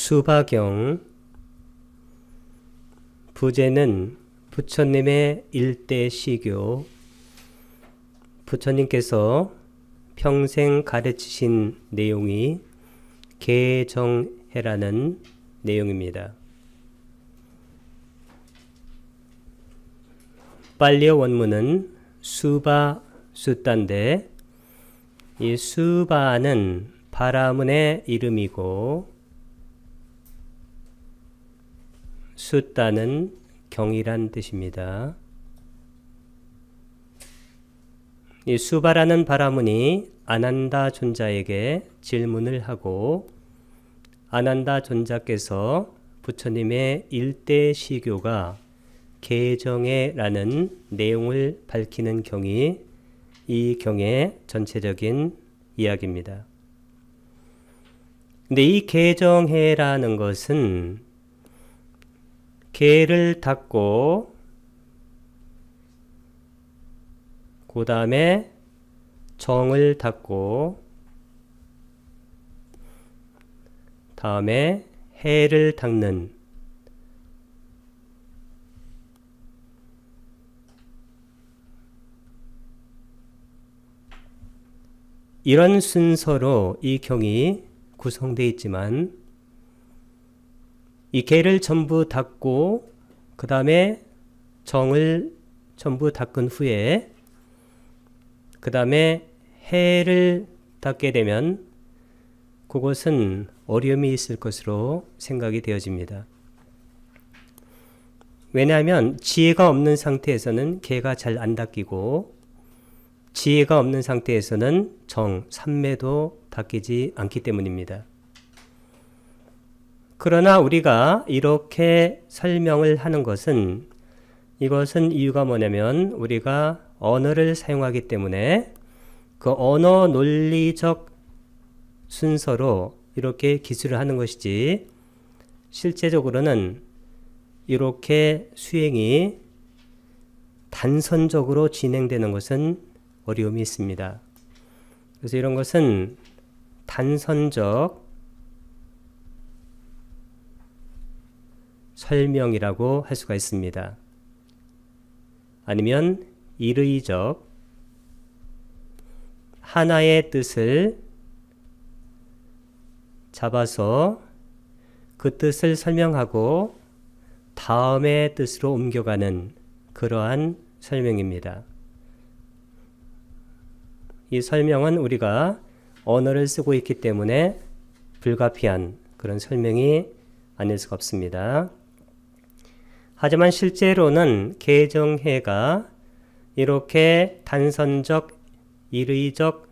수바경. 부제는 부처님의 일대 시교. 부처님께서 평생 가르치신 내용이 개정해라는 내용입니다. 빨리어 원문은 수바 숫다인데, 이 수바는 바라문의 이름이고 숫다는 경이란 뜻입니다. 이 수바라는 바라문이 아난다 존자에게 질문을 하고, 아난다 존자께서 부처님의 일대 시교가 개정해라는 내용을 밝히는 경이 이 경의 전체적인 이야기입니다. 근데 이 개정해라는 것은 개를 닫고 그 다음에 정을 닫고 다음에 해를 닫는 이런 순서로 이 경이 구성되어 있지만, 이 개를 전부 닫고 그 다음에 정을 전부 닫은 후에 그 다음에 해를 닫게 되면 그것은 어려움이 있을 것으로 생각이 되어집니다. 왜냐하면 지혜가 없는 상태에서는 개가 잘 안 닫히고, 지혜가 없는 상태에서는 정, 삼매도 닫히지 않기 때문입니다. 그러나 우리가 이렇게 설명을 하는 것은, 이것은 이유가 뭐냐면 우리가 언어를 사용하기 때문에 그 언어 논리적 순서로 이렇게 기술을 하는 것이지, 실제적으로는 이렇게 수행이 단선적으로 진행되는 것은 어려움이 있습니다. 그래서 이런 것은 단선적 설명이라고 할 수가 있습니다. 아니면 일의적, 하나의 뜻을 잡아서 그 뜻을 설명하고 다음의 뜻으로 옮겨가는 그러한 설명입니다. 이 설명은 우리가 언어를 쓰고 있기 때문에 불가피한 그런 설명이 아닐 수가 없습니다. 하지만 실제로는 개정해가 이렇게 단선적, 일의적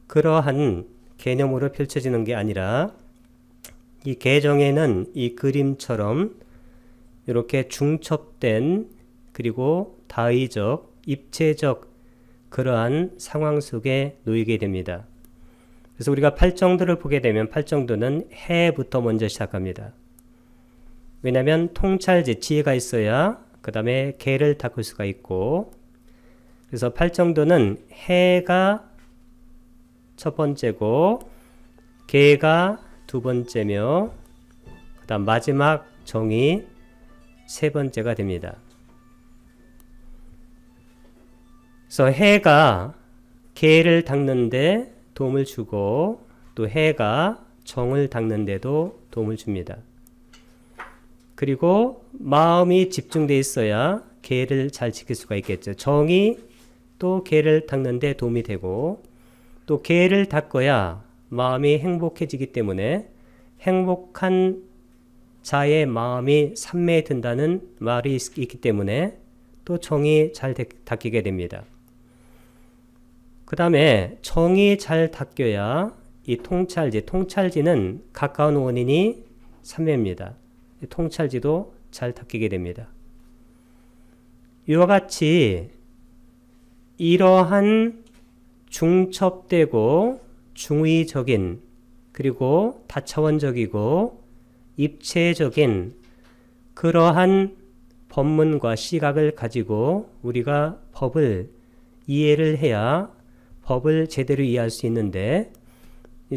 그러한 개념으로 펼쳐지는 게 아니라, 이 개정해는 이 그림처럼 이렇게 중첩된, 그리고 다의적, 입체적 그러한 상황 속에 놓이게 됩니다. 그래서 우리가 팔정도를 보게 되면 팔정도는 해부터 먼저 시작합니다. 왜냐하면 통찰지, 지혜가 있어야 그 다음에 개를 닦을 수가 있고, 그래서 팔정도는 해가 첫 번째고 개가 두 번째며 그 다음 마지막 정이 세 번째가 됩니다. 그래서 해가 개를 닦는데 도움을 주고, 또 해가 정을 닦는데도 도움을 줍니다. 그리고 마음이 집중되어 있어야 개를 잘 지킬 수가 있겠죠. 정이 또 개를 닦는데 도움이 되고, 또 개를 닦아야 마음이 행복해지기 때문에 행복한 자의 마음이 삼매에 든다는 말이 있기 때문에 또 정이 잘 닦이게 됩니다. 그 다음에 정이 잘 닦여야 이 통찰지는 가까운 원인이 삼매입니다. 통찰지도 잘 닦이게 됩니다. 이와 같이 이러한 중첩되고 중의적인, 그리고 다차원적이고 입체적인 그러한 법문과 시각을 가지고 우리가 법을 이해를 해야 법을 제대로 이해할 수 있는데,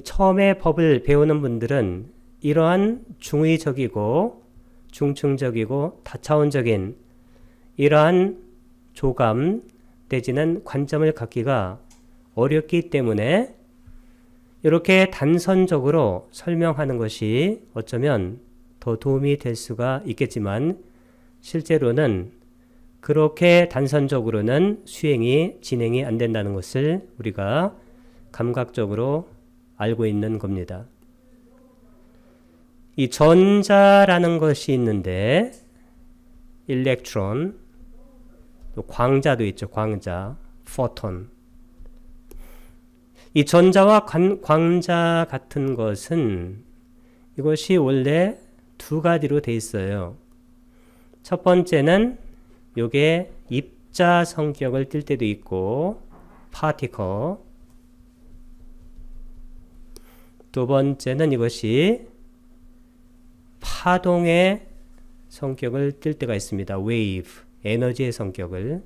처음에 법을 배우는 분들은 이러한 중의적이고 중층적이고 다차원적인 이러한 조감 내지는 관점을 갖기가 어렵기 때문에 이렇게 단선적으로 설명하는 것이 어쩌면 더 도움이 될 수가 있겠지만 실제로는 그렇게 단선적으로는 수행이 진행이 안 된다는 것을 우리가 감각적으로 알고 있는 겁니다. 이 전자라는 것이 있는데 일렉트론, 또 광자도 있죠. 광자, 포톤. 이 전자와 광자 같은 것은 이것이 원래 두 가지로 돼 있어요. 첫 번째는 요게 입자 성격을 띨 때도 있고 파티클. 두 번째는 이것이 파동의 성격을 띨 때가 있습니다. 웨이브, 에너지의 성격을.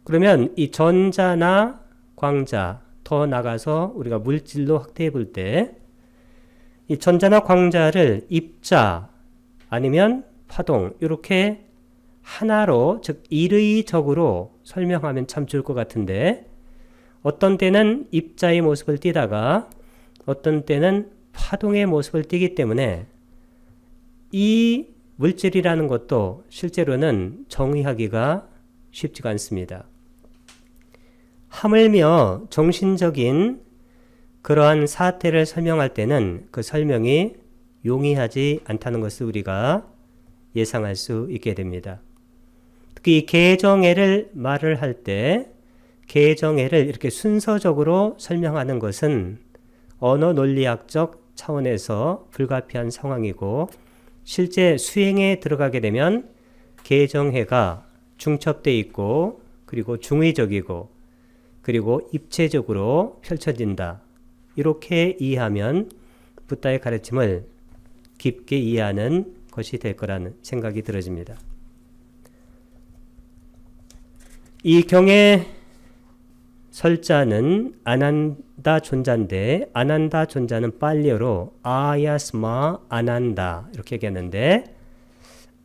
그러면 이 전자나 광자, 더 나가서 우리가 물질로 확대해 볼 때 이 전자나 광자를 입자 아니면 파동 이렇게 하나로, 즉 일의적으로 설명하면 참 좋을 것 같은데 어떤 때는 입자의 모습을 띠다가 어떤 때는 파동의 모습을 띠기 때문에 이 물질이라는 것도 실제로는 정의하기가 쉽지가 않습니다. 하물며 정신적인 그러한 사태를 설명할 때는 그 설명이 용이하지 않다는 것을 우리가 예상할 수 있게 됩니다. 특히 이 개정애를 말을 할 때 개정애를 이렇게 순서적으로 설명하는 것은 언어 논리학적 차원에서 불가피한 상황이고 실제 수행에 들어가게 되면 개정애가 중첩되어 있고 그리고 중의적이고 그리고 입체적으로 펼쳐진다. 이렇게 이해하면 붓다의 가르침을 깊게 이해하는 것이 될 거라는 생각이 들어집니다. 이 경의 설자는 아난다 존자인데 아난다 존자는 빨리어로 아야스마 아난다 이렇게 얘기하는데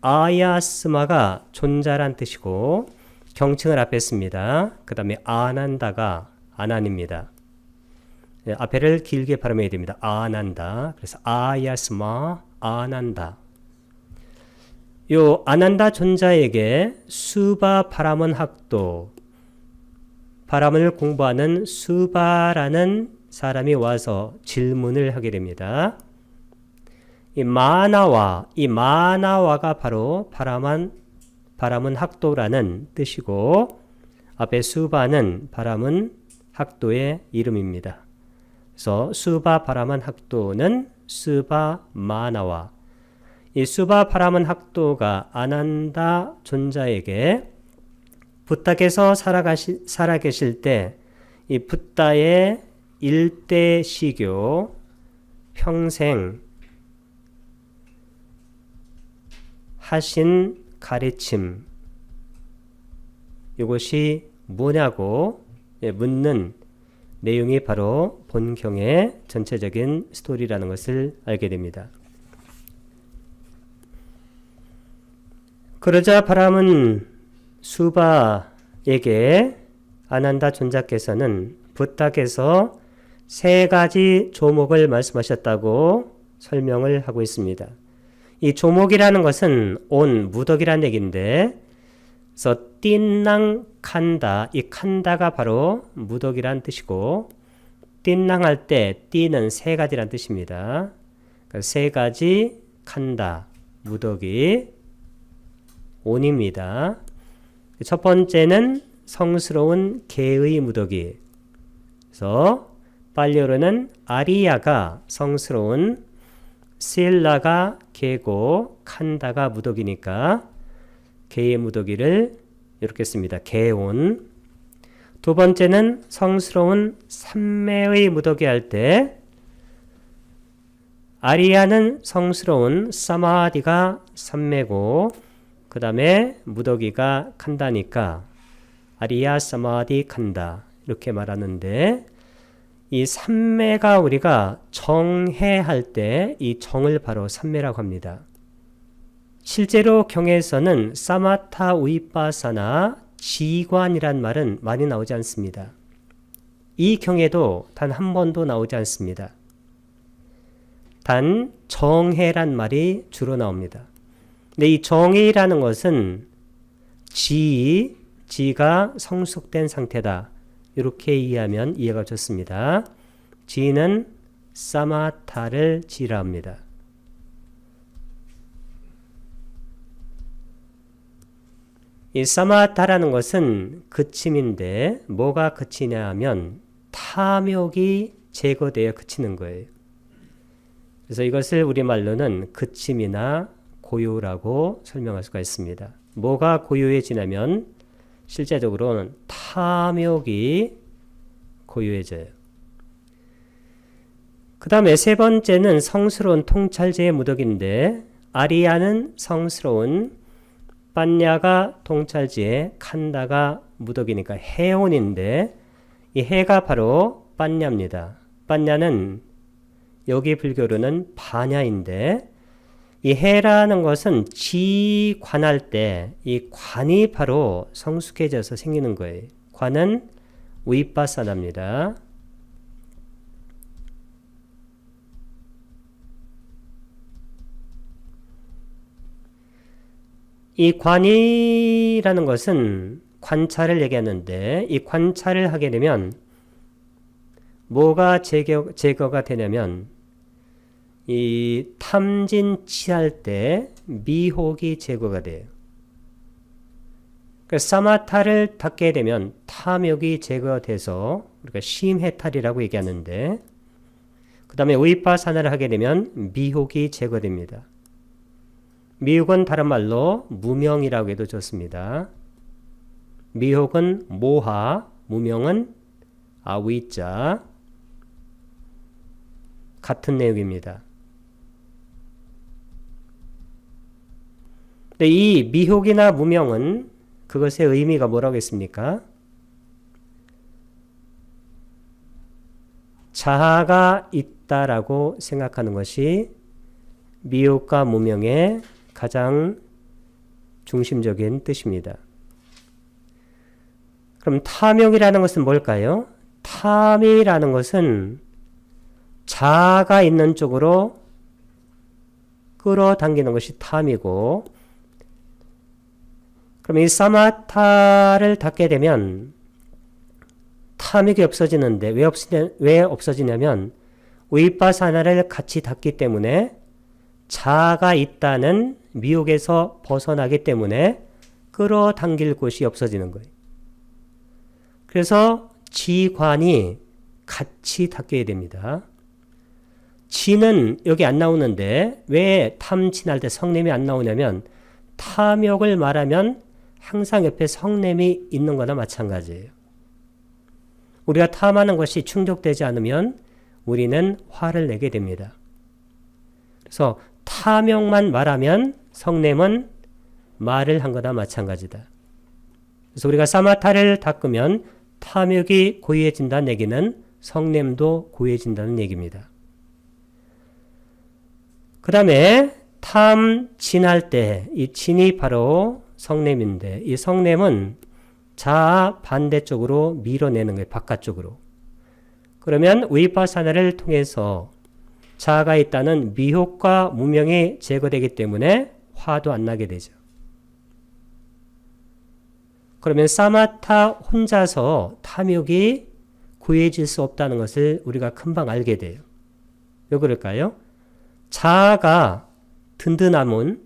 아야스마가 존자란 뜻이고 경칭을 앞에 씁니다. 그 다음에 아난다가 아난입니다. 앞에를 길게 발음해야 됩니다. 아난다. 그래서 아야스마 아난다. 요 아난다 존자에게 수바 바라먼 학도, 바람을 공부하는 수바라는 사람이 와서 질문을 하게 됩니다. 이 마나와가 바로 바람은 학도라는 뜻이고 앞에 수바는 바람은 학도의 이름입니다. 그래서 수바 바람은 학도는 수바 마나와, 이 수바 바람은 학도가 아난다 존자에게 붓다께서 살아계실 때 이 붓다의 일대 시교 평생 하신 가르침 이것이 뭐냐고 묻는 내용이 바로 본경의 전체적인 스토리라는 것을 알게 됩니다. 그러자 바람은 수바에게 아난다 존자께서는 붓다께서 세 가지 조목을 말씀하셨다고 설명을 하고 있습니다. 이 조목이라는 것은 온 무덕이라는 얘기인데 그래서 띵낭 칸다, 이 칸다가 바로 무덕이란 뜻이고 띵낭할 때 띠는 세 가지란 뜻입니다. 그러니까 세 가지 칸다, 무덕이 온입니다. 첫 번째는 성스러운 개의 무덕이, 그래서 빨리어로는 아리야가 성스러운, 실라가 개고 칸다가 무덕이니까 개의 무덕이를 이렇게 씁니다. 개온. 두 번째는 성스러운 삼매의 무덕이 할 때 아리야는 성스러운 사마디가 삼매고 그 다음에 무덕이가 칸다니까 아리야 사마디 칸다 이렇게 말하는데 이 삼매가 우리가 정해할 때 이 정을 바로 삼매라고 합니다. 실제로 경에서는 사마타 우이빠사나 지관이란 말은 많이 나오지 않습니다. 이 경에도 단 한 번도 나오지 않습니다. 단 정해란 말이 주로 나옵니다. 근데 이 정해라는 것은 지가 성숙된 상태다. 이렇게 이해하면 이해가 좋습니다. 지는 사마타를 지라 합니다. 이 사마타라는 것은 그침인데 뭐가 그치냐 하면 탐욕이 제거되어 그치는 거예요. 그래서 이것을 우리말로는 그침이나 고요라고 설명할 수가 있습니다. 뭐가 고요해지냐면 실제적으로는 탐욕이 고요해져요. 그 다음에 세 번째는 성스러운 통찰제의 무덕인데 아리야는 성스러운 빤야가 통찰지에 칸다가 무덕이니까 해혼인데 이 해가 바로 빤야입니다. 빤야는 여기 불교로는 반야인데 이 해라는 것은 지관할 때 이 관이 바로 성숙해져서 생기는 거예요. 관은 위빠사나입니다. 이 관이라는 것은 관찰을 얘기하는데 이 관찰을 하게 되면 뭐가 제거가 되냐면 이 탐진치할 때 미혹이 제거가 돼요. 그래서 사마타를 닦게 되면 탐욕이 제거돼서 우리가 심해탈이라고 얘기하는데 그 다음에 위파사나를 하게 되면 미혹이 제거됩니다. 미혹은 다른 말로 무명이라고 해도 좋습니다. 미혹은 모하, 무명은 아위자 같은 내용입니다. 근데 이 미혹이나 무명은 그것의 의미가 뭐라고 했습니까? 자아가 있다라고 생각하는 것이 미혹과 무명의 가장 중심적인 뜻입니다. 그럼 탐욕이라는 것은 뭘까요? 탐이라는 것은 자아가 있는 쪽으로 끌어당기는 것이 탐이고, 그럼 이 사마타를 닦게 되면 탐욕이 없어지는데 왜 없어지냐면 위파사나를 같이 닦기 때문에 자아가 있다는 미혹에서 벗어나기 때문에 끌어당길 곳이 없어지는 거예요. 그래서 지관이 같이 닦여야 됩니다. 지는 여기 안 나오는데 왜 탐진할 때 성냄이 안 나오냐면 탐욕을 말하면 항상 옆에 성냄이 있는 거나 마찬가지예요. 우리가 탐하는 것이 충족되지 않으면 우리는 화를 내게 됩니다. 그래서 탐욕만 말하면 성냄은 말을 한 거나 마찬가지다. 그래서 우리가 사마타를 닦으면 탐욕이 고요해진다는 얘기는 성냄도 고요해진다는 얘기입니다. 그 다음에 탐진할 때 이 진이 바로 성냄인데 이 성냄은 자아 반대쪽으로 밀어내는 거예요. 바깥쪽으로. 그러면 위파사나를 통해서 자아가 있다는 미혹과 무명이 제거되기 때문에 화도 안 나게 되죠. 그러면 사마타 혼자서 탐욕이 구해질 수 없다는 것을 우리가 금방 알게 돼요. 왜 그럴까요? 자아가 든든하면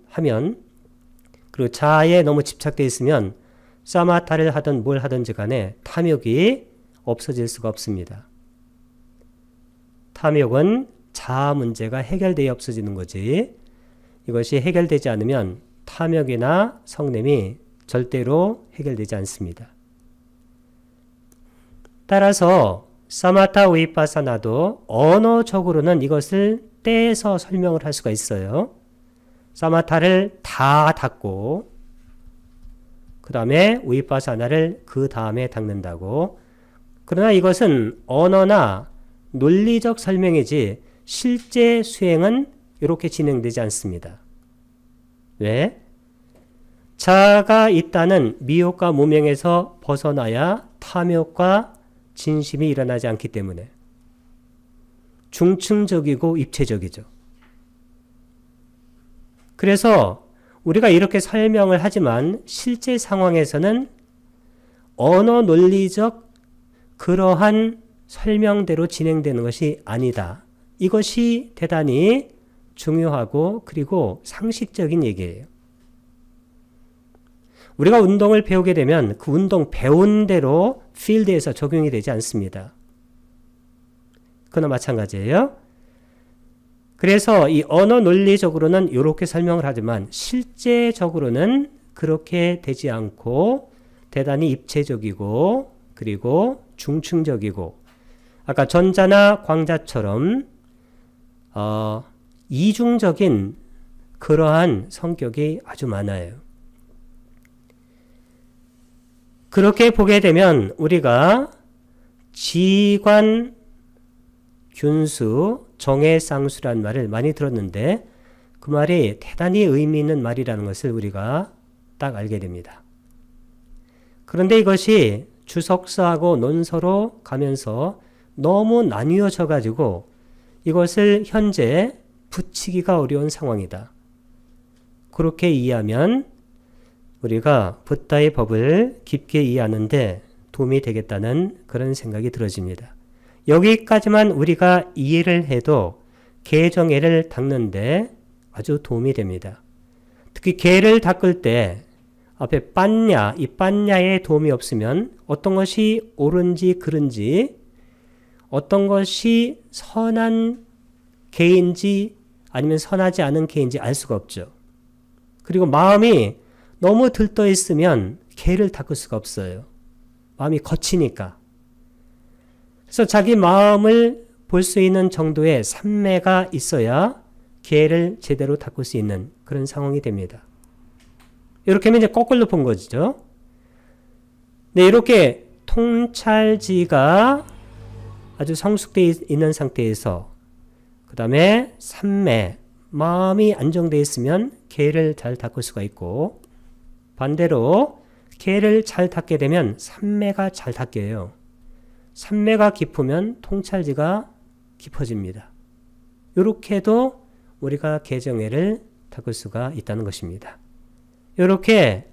그리고 자아에 너무 집착되어 있으면 사마타를 하든 뭘 하든지 간에 탐욕이 없어질 수가 없습니다. 탐욕은 자아 문제가 해결되어 없어지는 거지 이것이 해결되지 않으면 탐욕이나 성냄이 절대로 해결되지 않습니다. 따라서 사마타 위파사나도 언어적으로는 이것을 떼서 설명을 할 수가 있어요. 사마타를 다 닦고 그 다음에 위파사나를 그 다음에 닦는다고. 그러나 이것은 언어나 논리적 설명이지 실제 수행은 이렇게 진행되지 않습니다. 왜? 자아가 있다는 미혹과 무명에서 벗어나야 탐욕과 진심이 일어나지 않기 때문에 중층적이고 입체적이죠. 그래서 우리가 이렇게 설명을 하지만 실제 상황에서는 언어 논리적 그러한 설명대로 진행되는 것이 아니다. 이것이 대단히 중요하고 그리고 상식적인 얘기예요. 우리가 운동을 배우게 되면 그 운동 배운 대로 필드에서 적용이 되지 않습니다. 그나 마찬가지예요. 그래서 이 언어 논리적으로는 이렇게 설명을 하지만 실제적으로는 그렇게 되지 않고 대단히 입체적이고 그리고 중층적이고 아까 전자나 광자처럼 이중적인 그러한 성격이 아주 많아요. 그렇게 보게 되면 우리가 지관 균수 정해상수란 말을 많이 들었는데 그 말이 대단히 의미 있는 말이라는 것을 우리가 딱 알게 됩니다. 그런데 이것이 주석서하고 논서로 가면서 너무 나뉘어져 가지고 이것을 현재 붙이기가 어려운 상황이다. 그렇게 이해하면 우리가 붓다의 법을 깊게 이해하는데 도움이 되겠다는 그런 생각이 들어집니다. 여기까지만 우리가 이해를 해도 개정애를 닦는데 아주 도움이 됩니다. 특히 개를 닦을 때 앞에 빤냐, 이 빤냐의 도움이 없으면 어떤 것이 옳은지 그른지 어떤 것이 선한 개인지 아니면 선하지 않은 개인지 알 수가 없죠. 그리고 마음이 너무 들떠 있으면 개를 닦을 수가 없어요. 마음이 거치니까. 그래서 자기 마음을 볼 수 있는 정도의 삼매가 있어야 개를 제대로 닦을 수 있는 그런 상황이 됩니다. 이렇게 하면 이제 거꾸로 본 거죠. 네, 이렇게 통찰지가 아주 성숙되어 있는 상태에서 그 다음에 삼매, 마음이 안정되어 있으면 개를 잘 닦을 수가 있고 반대로 개를 잘 닦게 되면 삼매가 잘 닦여요. 삼매가 깊으면 통찰지가 깊어집니다. 이렇게도 우리가 개정애를 닦을 수가 있다는 것입니다. 이렇게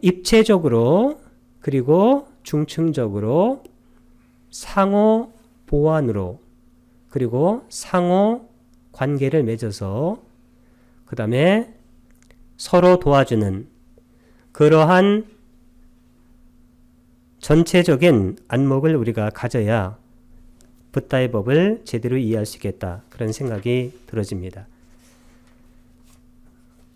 입체적으로 그리고 중층적으로 상호 보완으로 그리고 상호 관계를 맺어서 그 다음에 서로 도와주는 그러한 전체적인 안목을 우리가 가져야 붓다의 법을 제대로 이해할 수 있겠다. 그런 생각이 들어집니다.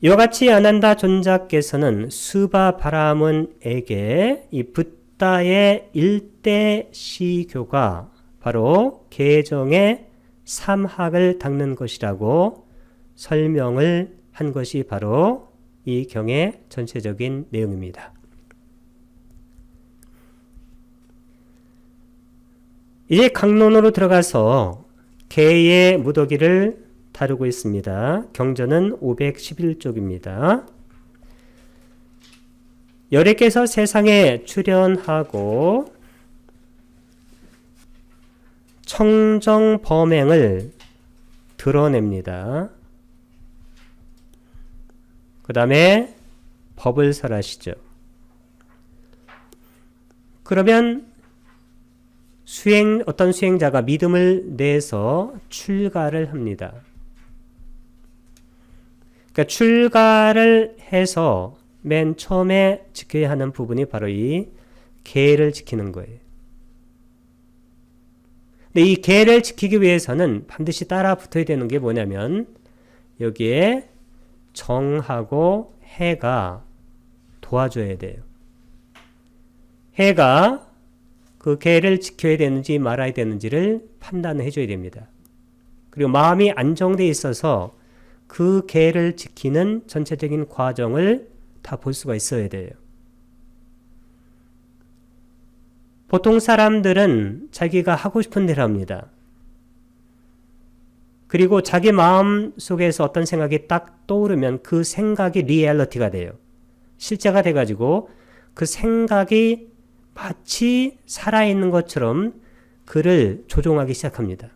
이와 같이 아난다 존자께서는 수바 바라문에게 이 붓다의 일대 시교가 바로 개정의 삼학을 닦는 것이라고 설명을 한 것이 바로 이 경의 전체적인 내용입니다. 이제 강론으로 들어가서 개의 무더기를 다루고 있습니다. 경전은 511쪽입니다. 열애께서 세상에 출현하고 청정 범행을 드러냅니다. 그 다음에 법을 설하시죠. 그러면 어떤 수행자가 믿음을 내서 출가를 합니다. 그러니까 출가를 해서 맨 처음에 지켜야 하는 부분이 바로 이 계를 지키는 거예요. 근데 이 계를 지키기 위해서는 반드시 따라 붙어야 되는 게 뭐냐면 여기에 정하고 해가 도와줘야 돼요. 해가 그 계를 지켜야 되는지 말아야 되는지를 판단해 줘야 됩니다. 그리고 마음이 안정되어 있어서 그 계를 지키는 전체적인 과정을 다 볼 수가 있어야 돼요. 보통 사람들은 자기가 하고 싶은 대로 합니다. 그리고 자기 마음 속에서 어떤 생각이 딱 떠오르면 그 생각이 리얼리티가 돼요. 실제가 돼가지고 그 생각이 마치 살아있는 것처럼 그를 조종하기 시작합니다.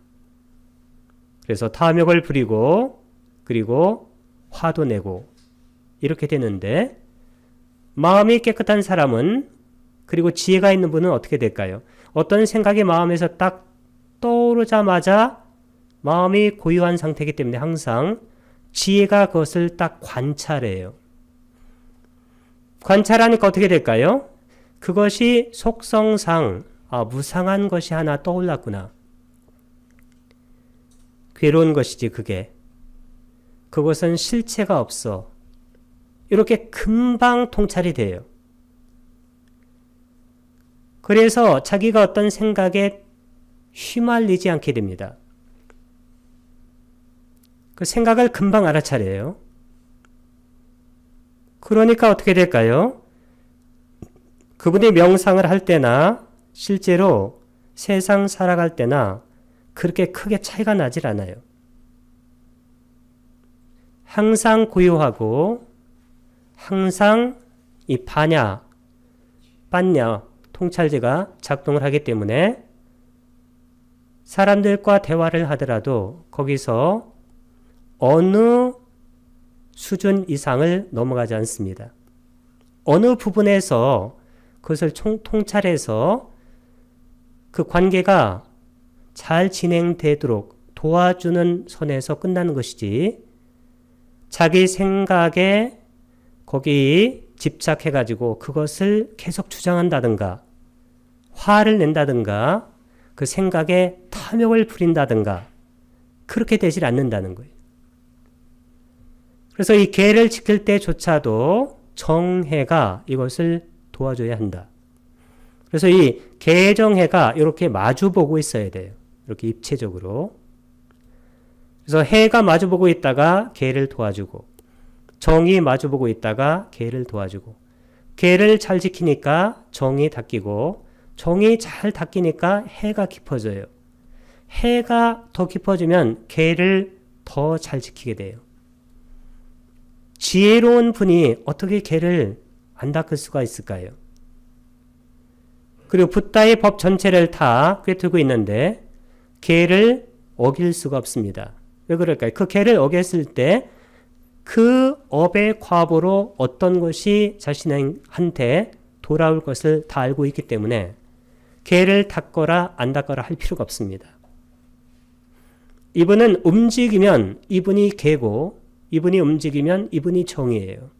그래서 탐욕을 부리고 그리고 화도 내고 이렇게 되는데, 마음이 깨끗한 사람은, 그리고 지혜가 있는 분은 어떻게 될까요? 어떤 생각이 마음에서 딱 떠오르자마자 마음이 고요한 상태이기 때문에 항상 지혜가 그것을 딱 관찰해요. 관찰하니까 어떻게 될까요? 그것이 속성상 무상한 것이 하나 떠올랐구나. 괴로운 것이지 그게. 그것은 실체가 없어. 이렇게 금방 통찰이 돼요. 그래서 자기가 어떤 생각에 휘말리지 않게 됩니다. 그 생각을 금방 알아차려요. 그러니까 어떻게 될까요? 그분이 명상을 할 때나 실제로 세상 살아갈 때나 그렇게 크게 차이가 나질 않아요. 항상 고요하고 항상 이 파냐, 빤냐 통찰제가 작동을 하기 때문에 사람들과 대화를 하더라도 거기서 어느 수준 이상을 넘어가지 않습니다. 어느 부분에서 그것을 통찰해서 그 관계가 잘 진행되도록 도와주는 선에서 끝나는 것이지, 자기 생각에 거기 집착해가지고 그것을 계속 주장한다든가 화를 낸다든가 그 생각에 탐욕을 부린다든가 그렇게 되질 않는다는 거예요. 그래서 이 계를 지킬 때조차도 정해가 이것을 도와줘야 한다. 그래서 이 계정해가 이렇게 마주보고 있어야 돼요. 이렇게 입체적으로. 그래서 해가 마주보고 있다가 계를 도와주고, 정이 마주보고 있다가 계를 도와주고, 계를 잘 지키니까 정이 닦이고, 정이 잘 닦이니까 해가 깊어져요. 해가 더 깊어지면 계를 더 잘 지키게 돼요. 지혜로운 분이 어떻게 계를 안 닦을 수가 있을까요? 그리고 붓다의 법 전체를 다 꿰뚫고 있는데 계를 어길 수가 없습니다. 왜 그럴까요? 그 계를 어겼을 때 그 업의 과보로 어떤 것이 자신한테 돌아올 것을 다 알고 있기 때문에 계를 닦거라 안 닦거라 할 필요가 없습니다. 이분은 움직이면 이분이 계고, 이분이 움직이면 이분이 정이에요.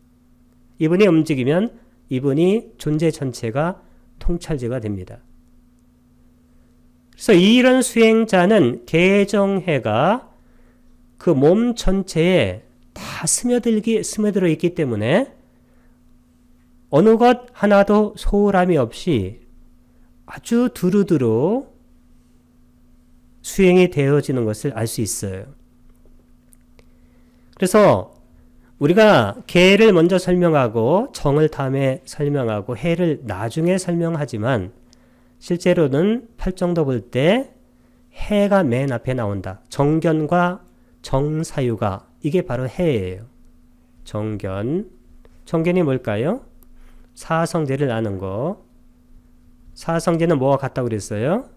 이분이 움직이면 이분이 존재 전체가 통찰제가 됩니다. 그래서 이런 수행자는 계정해가 그 몸 전체에 다 스며들어 있기 때문에 어느 것 하나도 소홀함이 없이 아주 두루두루 수행이 되어지는 것을 알 수 있어요. 그래서 우리가 계를 먼저 설명하고 정을 다음에 설명하고 해를 나중에 설명하지만 실제로는 팔정도 볼 때 해가 맨 앞에 나온다. 정견과 정사유가 이게 바로 해예요. 정견. 정견이 뭘까요? 사성제를 아는 거. 사성제는 뭐와 같다고 그랬어요?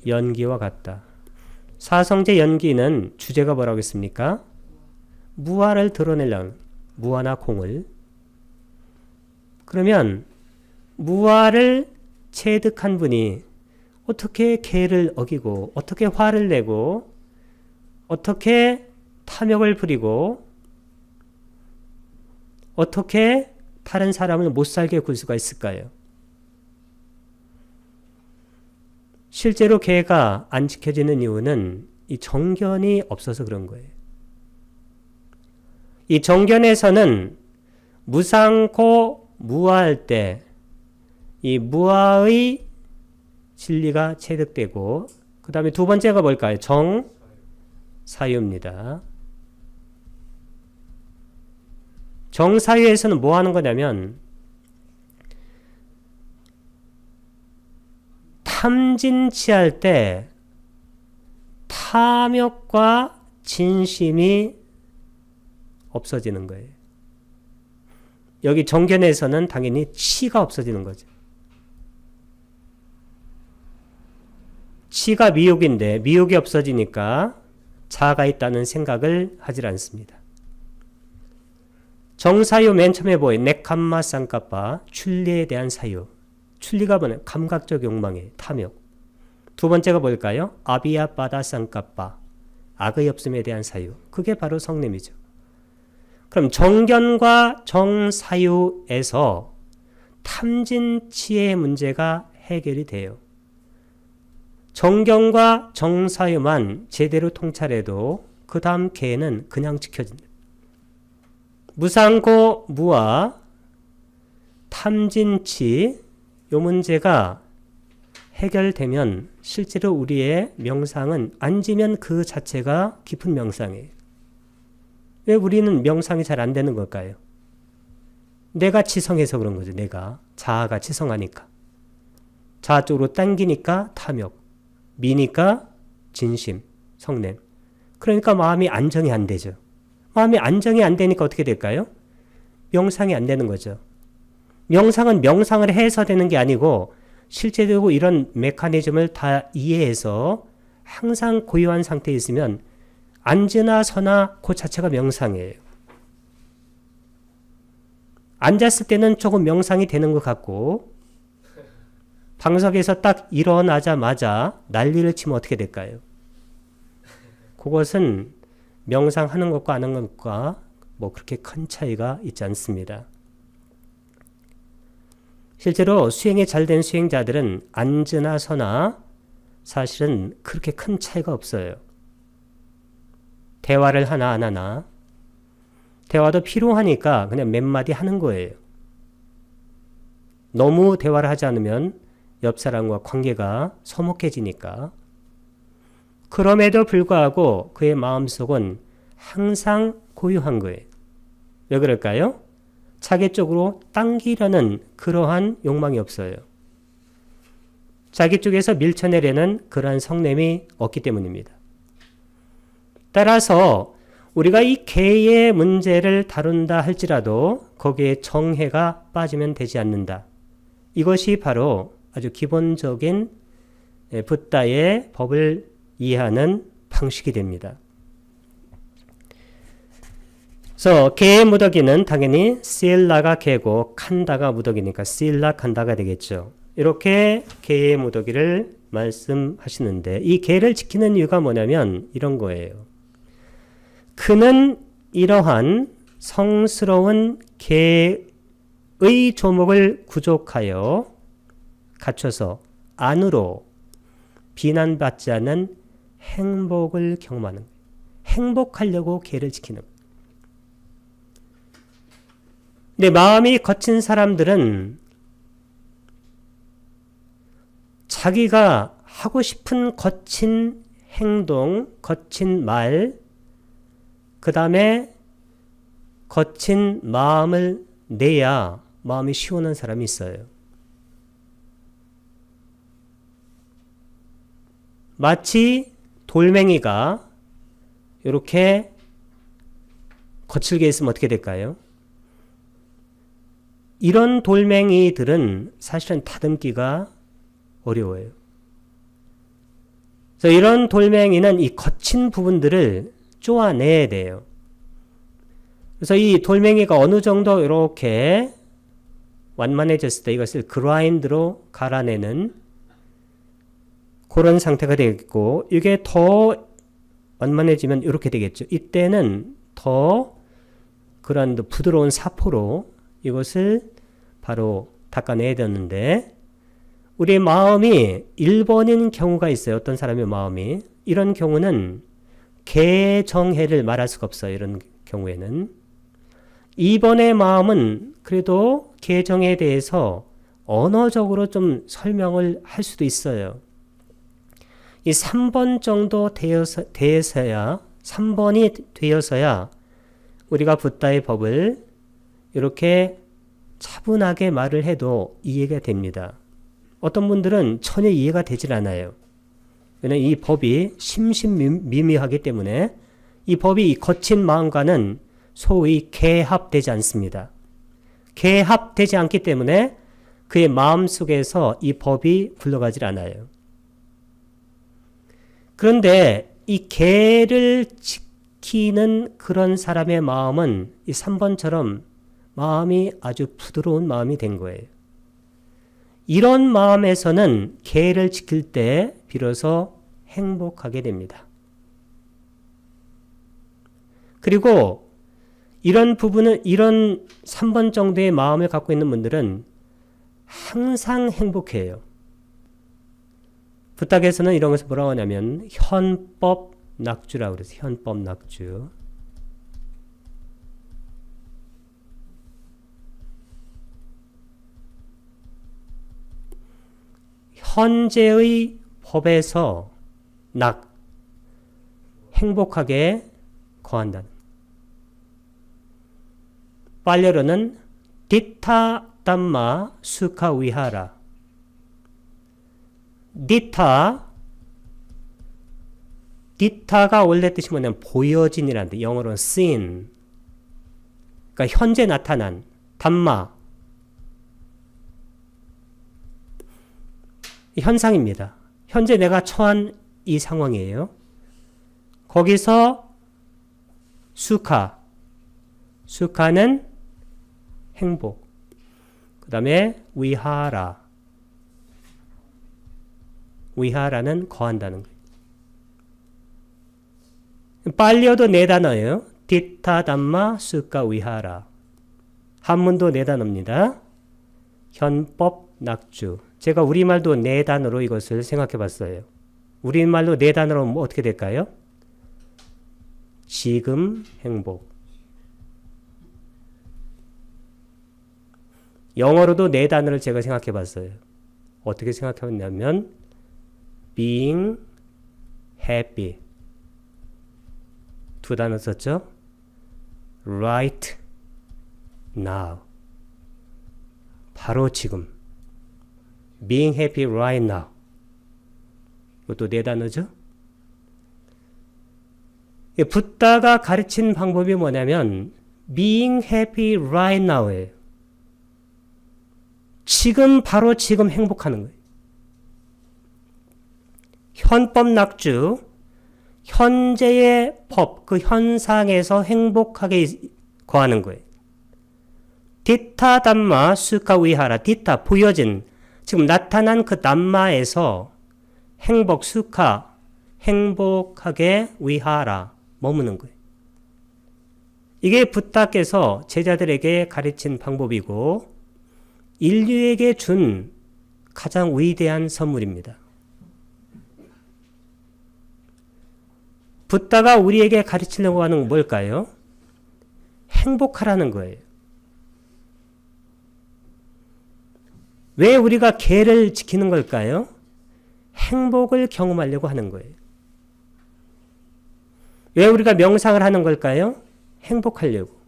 연기와 같다. 사성제 연기는 주제가 뭐라고 했습니까? 무아를 드러내려는, 무아나 공을. 그러면 무아를 체득한 분이 어떻게 계를 어기고 어떻게 화를 내고 어떻게 탐욕을 부리고 어떻게 다른 사람을 못 살게 굴 수가 있을까요? 실제로 계가 안 지켜지는 이유는 이 정견이 없어서 그런 거예요. 이 정견에서는 무상코 무아할 때 이 무아의 진리가 체득되고, 그 다음에 두 번째가 뭘까요? 정사유입니다. 정사유에서는 뭐 하는 거냐면 탐진치할 때 탐욕과 진심이 없어지는 거예요. 여기 정견에서는 당연히 치가 없어지는 거죠. 치가 미욕인데 미욕이 없어지니까 자아가 있다는 생각을 하질 않습니다. 정사유 맨 처음에 보인 네캄마 쌍까빠 출리에 대한 사유. 출리가 뭐냐? 감각적 욕망이에요. 탐욕. 두 번째가 뭘까요? 아비야 빠다 쌍까빠 악의 없음에 대한 사유. 그게 바로 성냄이죠. 그럼 정견과 정사유에서 탐진치의 문제가 해결이 돼요. 정견과 정사유만 제대로 통찰해도 그 다음 계는 그냥 지켜진다. 무상고 무와 탐진치 요 문제가 해결되면 실제로 우리의 명상은 앉으면 그 자체가 깊은 명상이에요. 왜 우리는 명상이 잘 안 되는 걸까요? 내가 치성해서 그런 거죠. 내가 자아가 치성하니까. 자아 쪽으로 당기니까 탐욕, 미니까 진심, 성냄. 그러니까 마음이 안정이 안 되죠. 마음이 안정이 안 되니까 어떻게 될까요? 명상이 안 되는 거죠. 명상은 명상을 해서 되는 게 아니고 실제로 이런 메커니즘을 다 이해해서 항상 고요한 상태에 있으면 앉으나 서나 그 자체가 명상이에요. 앉았을 때는 조금 명상이 되는 것 같고 방석에서 딱 일어나자마자 난리를 치면 어떻게 될까요? 그것은 명상하는 것과 안 하는 것과 뭐 그렇게 큰 차이가 있지 않습니다. 실제로 수행이 잘 된 수행자들은 앉으나 서나 사실은 그렇게 큰 차이가 없어요. 대화를 하나 안 하나 대화도 필요하니까 그냥 몇 마디 하는 거예요. 너무 대화를 하지 않으면 옆 사람과 관계가 서먹해지니까. 그럼에도 불구하고 그의 마음속은 항상 고요한 거예요. 왜 그럴까요? 자기 쪽으로 당기려는 그러한 욕망이 없어요. 자기 쪽에서 밀쳐내려는 그러한 성냄이 없기 때문입니다. 따라서 우리가 이 개의 문제를 다룬다 할지라도 거기에 정해가 빠지면 되지 않는다. 이것이 바로 아주 기본적인 붓다의 법을 이해하는 방식이 됩니다. 그래서 개의 무더기는 당연히 실라가 개고 칸다가 무더기니까 실라 칸다가 되겠죠. 이렇게 개의 무더기를 말씀하시는데 이 개를 지키는 이유가 뭐냐면 이런 거예요. 그는 이러한 성스러운 개의 조목을 구족하여 갖춰서 안으로 비난받지 않은 행복을 경험하는 거예요. 행복하려고 개를 지키는 거예요. 근데 마음이 거친 사람들은 자기가 하고 싶은 거친 행동, 거친 말, 그 다음에 거친 마음을 내야 마음이 시원한 사람이 있어요. 마치 돌멩이가 이렇게 거칠게 있으면 어떻게 될까요? 이런 돌멩이들은 사실은 다듬기가 어려워요. 그래서 이런 돌멩이는 이 거친 부분들을 쪼아내야 돼요. 그래서 이 돌멩이가 어느 정도 이렇게 완만해졌을 때 이것을 그라인드로 갈아내는 그런 상태가 되겠고, 이게 더 완만해지면 이렇게 되겠죠. 이때는 더 그런 부드러운 사포로 이것을 바로 닦아내야 되는데, 우리의 마음이 1번인 경우가 있어요. 어떤 사람의 마음이. 이런 경우는 개정해를 말할 수가 없어요. 이런 경우에는. 2번의 마음은 그래도 개정에 대해서 언어적으로 좀 설명을 할 수도 있어요. 이 3번 정도 되어서야 3번이 되어서야 우리가 붓다의 법을 이렇게 차분하게 말을 해도 이해가 됩니다. 어떤 분들은 전혀 이해가 되질 않아요. 왜냐하면 이 법이 심신미미하기 때문에 이 법이 이 거친 마음과는 소위 개합되지 않습니다. 개합되지 않기 때문에 그의 마음 속에서 이 법이 굴러가질 않아요. 그런데 이 개를 지키는 그런 사람의 마음은 이 3번처럼 마음이 아주 부드러운 마음이 된 거예요. 이런 마음에서는 계를 지킬 때 비로소 행복하게 됩니다. 그리고 이런 부분은, 이런 3번 정도의 마음을 갖고 있는 분들은 항상 행복해요. 부탁에서는 이런 것을 뭐라고 하냐면 현법 낙주라고 그래서 현법 낙주. 현재의 법에서 행복하게 거한다는. 빨래로는 디타 담마 수카 위하라. 디타가 원래 뜻이 뭐냐면 보여진이라는 뜻. 영어로는 seen. 그러니까 현재 나타난 담마. 현상입니다. 현재 내가 처한 이 상황이에요. 거기서 수카는 행복. 그 다음에 위하라는 거한다는 거예요. 빨리어도 네 단어예요. 디타 담마 수카 위하라. 한문도 네 단어입니다. 현법 낙주. 제가 우리말도 네 단어로 이것을 생각해 봤어요. 우리말로 네 단어로 뭐 어떻게 될까요? 지금 행복. 영어로도 네 단어를 제가 생각해 봤어요. 어떻게 생각해 봤냐면 being happy. 두 단어 썼죠? right now. 바로 지금. being happy right now. 이것도 네 단어죠? 붓다가 가르친 방법이 뭐냐면 being happy right now예요. 지금 바로 지금 행복하는 거예요. 현법 낙주, 현재의 법, 그 현상에서 행복하게 거하는 거예요. 디타 담마 수카 위하라. 디타 보여진, 지금 나타난 그 담마에서 행복 수카, 행복하게 위하라, 머무는 거예요. 이게 붓다께서 제자들에게 가르친 방법이고 인류에게 준 가장 위대한 선물입니다. 붓다가 우리에게 가르치려고 하는 건 뭘까요? 행복하라는 거예요. 왜 우리가 계를 지키는 걸까요? 행복을 경험하려고 하는 거예요. 왜 우리가 명상을 하는 걸까요? 행복하려고.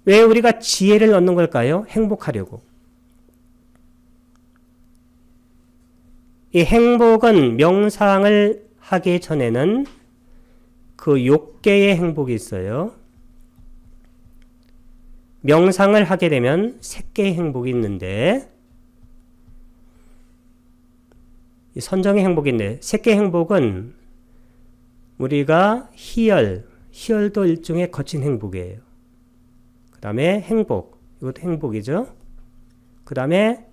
왜 우리가 지혜를 얻는 걸까요? 행복하려고. 이 행복은 명상을 하기 전에는 그 욕계의 행복이 있어요. 명상을 하게 되면 색계의 행복이 있는데, 선정의 행복인데, 색계의 행복은 우리가 희열도 일종의 거친 행복이에요. 그 다음에 행복, 이것도 행복이죠. 그 다음에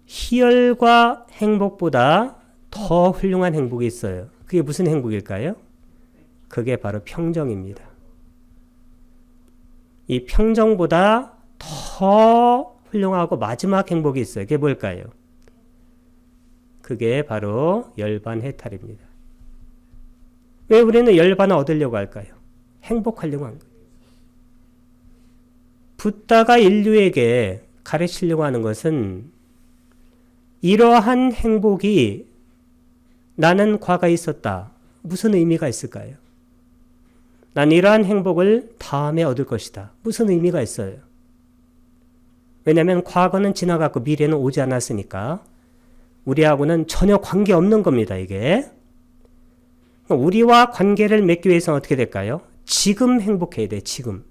희열과 행복보다 더 훌륭한 행복이 있어요. 그게 무슨 행복일까요? 그게 바로 평정입니다. 이 평정보다 더 훌륭하고 마지막 행복이 있어요. 그게 뭘까요? 그게 바로 열반해탈입니다. 왜 우리는 열반을 얻으려고 할까요? 행복하려고 한 거예요. 붓다가 인류에게 가르치려고 하는 것은 이러한 행복이 나는 과거에 있었다. 무슨 의미가 있을까요? 난 이러한 행복을 다음에 얻을 것이다. 무슨 의미가 있어요? 왜냐하면 과거는 지나갔고 미래는 오지 않았으니까 우리하고는 전혀 관계없는 겁니다. 이게. 우리와 관계를 맺기 위해서는 어떻게 될까요? 지금 행복해야 돼. 지금.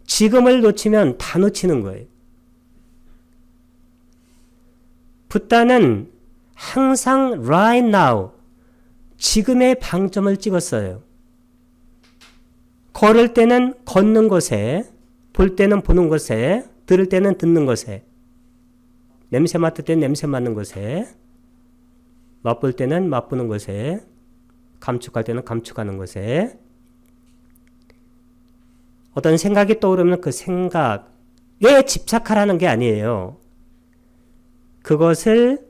지금을 놓치면 다 놓치는 거예요. 붓다는 항상 right now, 지금의 방점을 찍었어요. 걸을 때는 걷는 것에, 볼 때는 보는 것에, 들을 때는 듣는 것에, 냄새 맡을 때는 냄새 맡는 것에, 맛볼 때는 맛보는 것에, 감축할 때는 감축하는 것에, 어떤 생각이 떠오르면 그 생각에 집착하라는 게 아니에요. 그것을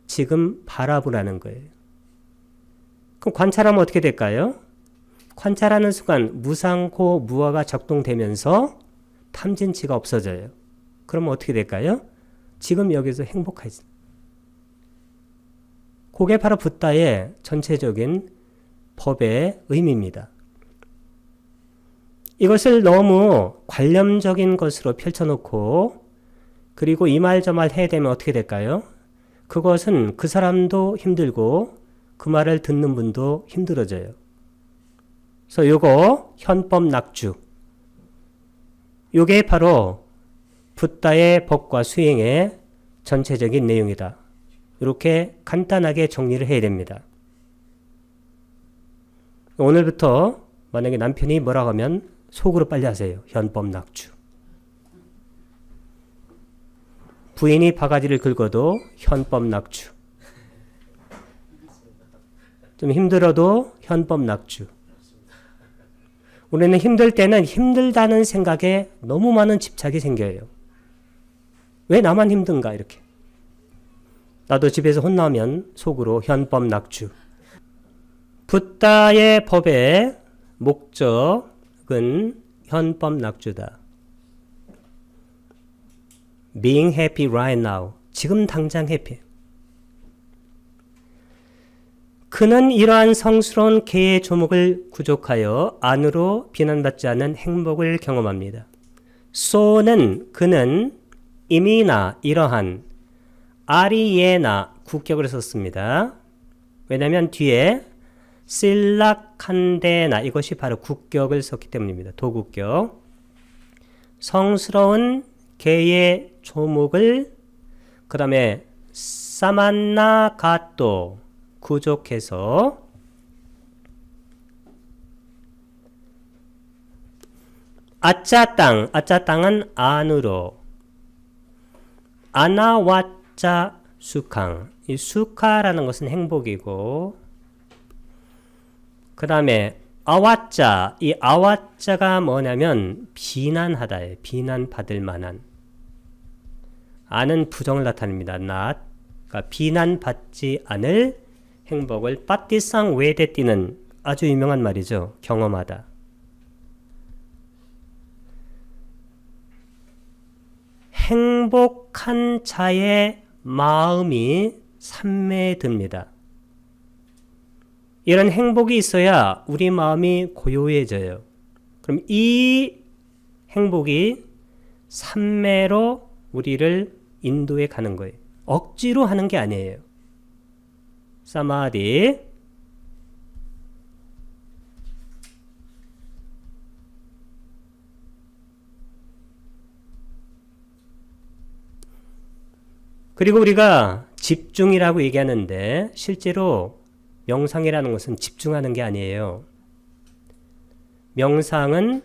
지금 바라보라는 거예요. 그럼 관찰하면 어떻게 될까요? 관찰하는 순간 무상고 무아가 적동되면서 탐진치가 없어져요. 그러면 어떻게 될까요? 지금 여기서 행복하지. 그게 바로 붓다의 전체적인 법의 의미입니다. 이것을 너무 관념적인 것으로 펼쳐놓고 그리고 이 말 저 말 해야 되면 어떻게 될까요? 그것은 그 사람도 힘들고 그 말을 듣는 분도 힘들어져요. 그래서 요거 현법 낙주. 요게 바로 붓다의 법과 수행의 전체적인 내용이다. 이렇게 간단하게 정리를 해야 됩니다. 오늘부터 만약에 남편이 뭐라고 하면 속으로 빨리 하세요. 현법 낙주. 부인이 바가지를 긁어도 현법 낙주. 좀 힘들어도 현법 낙주. 우리는 힘들 때는 힘들다는 생각에 너무 많은 집착이 생겨요. 왜 나만 힘든가 이렇게. 나도 집에서 혼나면 속으로 현법 낙주. 붓다의 법의 목적은 현법 낙주다. Being happy right now. 지금 당장 해피. 그는 이러한 성스러운 개의 조목을 구족하여 안으로 비난받지 않은 행복을 경험합니다. so는 그는 이미나 이러한 아리예나 국격을 썼습니다. 왜냐하면 뒤에 실락한데나 이것이 바로 국격을 썼기 때문입니다. 도국격. 성스러운 개의 조목을 그 다음에 사만나 가또 구족해서 아짜 땅은 안으로 아나와짜 수캉. 이 수카라는 것은 행복이고 그 다음에 아와짜. 이 아와짜가 뭐냐면 비난하다예요. 비난받을 만한. 아는 부정을 나타냅니다. not. 그러니까 비난받지 않을 행복을 빠띠상 외대띠는 아주 유명한 말이죠. 경험하다. 행복한 자의 마음이 산매에 듭니다. 이런 행복이 있어야 우리 마음이 고요해져요. 그럼 이 행복이 산매로 우리를 인도해 가는 거예요. 억지로 하는 게 아니에요. 사마디. 그리고 우리가 집중이라고 얘기하는데 실제로 명상이라는 것은 집중하는 게 아니에요. 명상은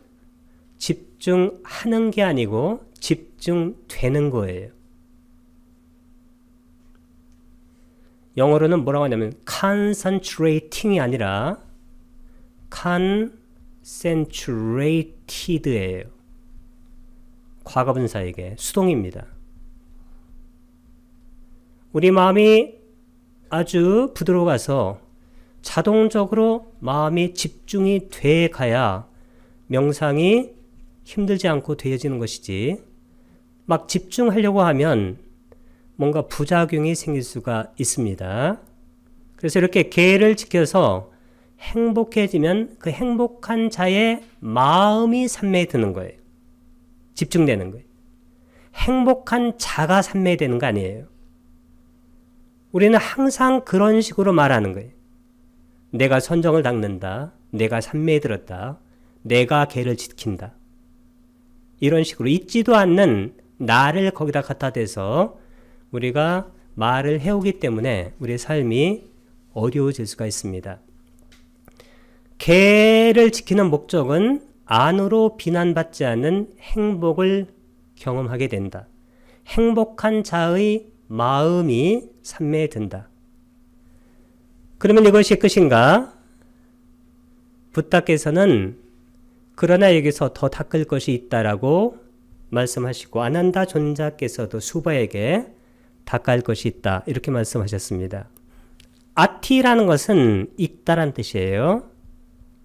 집중하는 게 아니고 집중되는 거예요. 영어로는 뭐라고 하냐면 concentrating이 아니라 concentrated예요. 과거분사에게 수동입니다. 우리 마음이 아주 부드러워가서 자동적으로 마음이 집중이 돼 가야 명상이 힘들지 않고 되어지는 것이지 막 집중하려고 하면 뭔가 부작용이 생길 수가 있습니다. 그래서 이렇게 계를 지켜서 행복해지면 그 행복한 자의 마음이 산매에 드는 거예요. 집중되는 거예요. 행복한 자가 산매되는 거 아니에요. 우리는 항상 그런 식으로 말하는 거예요. 내가 선정을 닦는다. 내가 산매에 들었다. 내가 개를 지킨다. 이런 식으로 있지도 않는 나를 거기다 갖다 대서 우리가 말을 해오기 때문에 우리의 삶이 어려워질 수가 있습니다. 개를 지키는 목적은 안으로 비난받지 않는 행복을 경험하게 된다. 행복한 자의 마음이 산매에 든다. 그러면 이것이 끝인가? 붓다께서는 그러나 여기서 더 닦을 것이 있다라고 말씀하시고 아난다 존자께서도 수바에게 닦을 것이 있다 이렇게 말씀하셨습니다. 아티라는 것은 있다란 뜻이에요.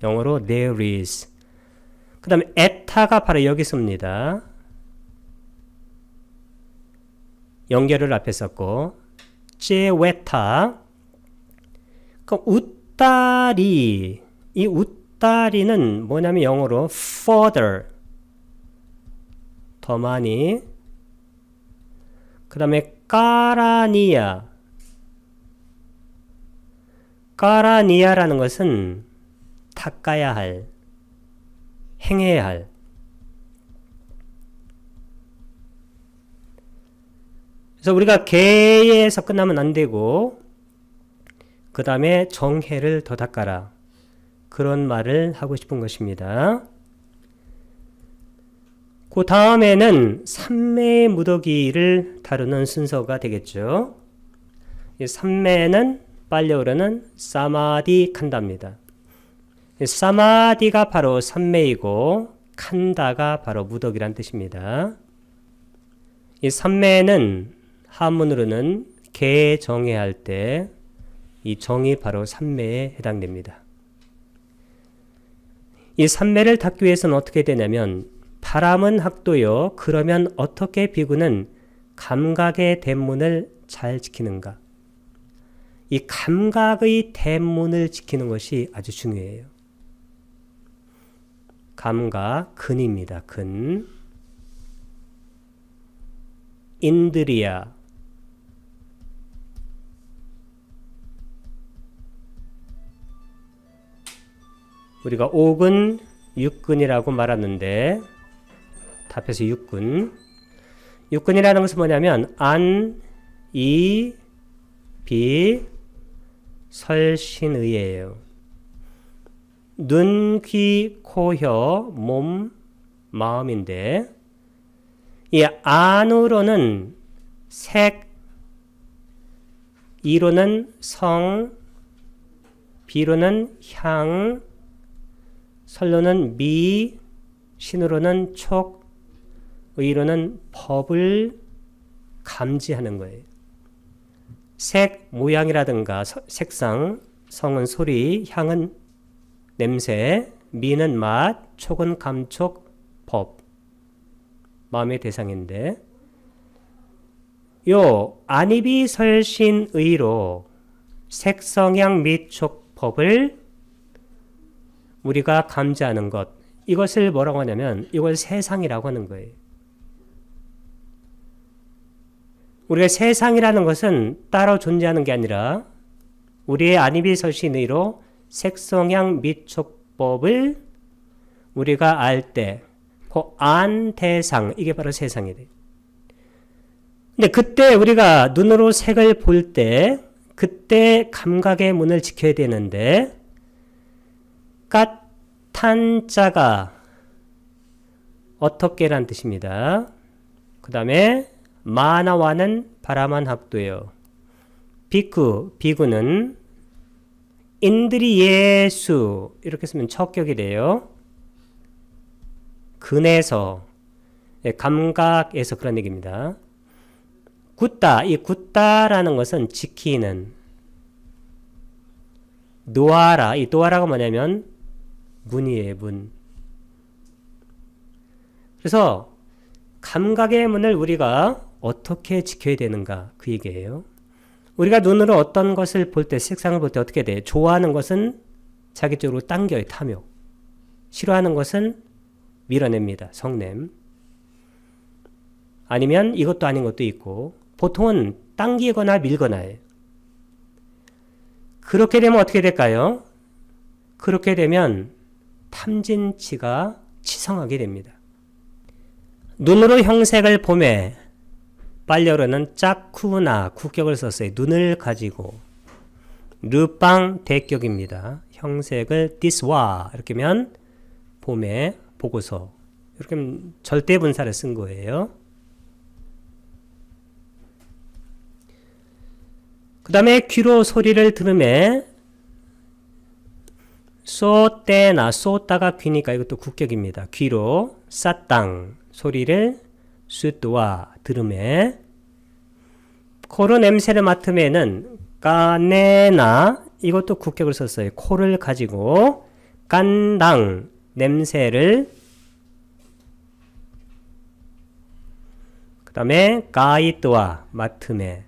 영어로 there is. 그 다음에 에타가 바로 여기 있습니다. 연결을 앞에 썼고 제웨타. 그 웃다리, 이 웃다리는 뭐냐면 영어로 further, 더 많이. 그 다음에 까라니아. 까라니아라는 것은 닦아야 할, 행해야 할. 그래서 우리가 개에서 끝나면 안 되고 그 다음에 정해를 더 닦아라. 그런 말을 하고 싶은 것입니다. 그 다음에는 삼매의 무더기를 다루는 순서가 되겠죠. 이 삼매는 빨려오르는 사마디 칸다입니다. 사마디가 바로 삼매이고 칸다가 바로 무더기란 뜻입니다. 이 삼매는 한문으로는 개 정해할 때 이 정이 바로 삼매에 해당됩니다. 이 삼매를 닦기 위해서는 어떻게 되냐면 바람은 학도요. 그러면 어떻게 비구는 감각의 대문을 잘 지키는가. 이 감각의 대문을 지키는 것이 아주 중요해요. 감각, 근입니다. 근. 인드리아. 우리가 5근, 6근이라고 말하는데 답해서 6근. 6근이라는 것은 뭐냐면 안, 이, 비, 설신의예요. 눈, 귀, 코, 혀, 몸, 마음인데 이 안으로는 색, 이로는 성, 비로는 향, 설로는 미, 신으로는 촉, 의로는 법을 감지하는 거예요. 색, 모양이라든가 색상, 성은 소리, 향은 냄새, 미는 맛, 촉은 감촉, 법. 마음의 대상인데 요 안이비 설신의로 색성향 미촉 법을 우리가 감지하는 것, 이것을 뭐라고 하냐면 이걸 세상이라고 하는 거예요. 우리가 세상이라는 것은 따로 존재하는 게 아니라 우리의 안이비 설신의로 색성향 미촉법을 우리가 알 때 그 안 대상, 이게 바로 세상이 돼요. 근데 그때 우리가 눈으로 색을 볼 때 그때 감각의 문을 지켜야 되는데 까탄자가 어떻게란 뜻입니다. 그 다음에 마나와는 바라만 학도예요. 비구는 인들이 예수 이렇게 쓰면 척격이 돼요. 근에서 감각에서 그런 얘기입니다. 굿다, 이 굿다라는 것은 지키는. 노아라, 이 노아라가 뭐냐면 문이에요, 문. 그래서 감각의 문을 우리가 어떻게 지켜야 되는가 그 얘기예요. 우리가 눈으로 어떤 것을 볼 때, 색상을 볼 때 어떻게 돼요? 좋아하는 것은 자기 쪽으로 당겨요, 탐욕. 싫어하는 것은 밀어냅니다, 성냄. 아니면 이것도 아닌 것도 있고 보통은 당기거나 밀거나 해요. 그렇게 되면 어떻게 될까요? 그렇게 되면 탐진치가 치성하게 됩니다. 눈으로 형색을 보매 빨려로는 짝쿠나 국격을 썼어요. 눈을 가지고 르빵 대격입니다. 형색을 디스와 이렇게 하면 봄에 보고서 이렇게 하면 절대분사를 쓴 거예요. 그 다음에 귀로 소리를 들음에 쏘때나 쏘다가 귀니까 이것도 국격입니다. 귀로 싸땅 소리를 쏘와 들음에 코로 냄새를 맡음에는 까네나 이것도 국격을 썼어요. 코를 가지고 깐당 냄새를 그 다음에 까이또와 맡음에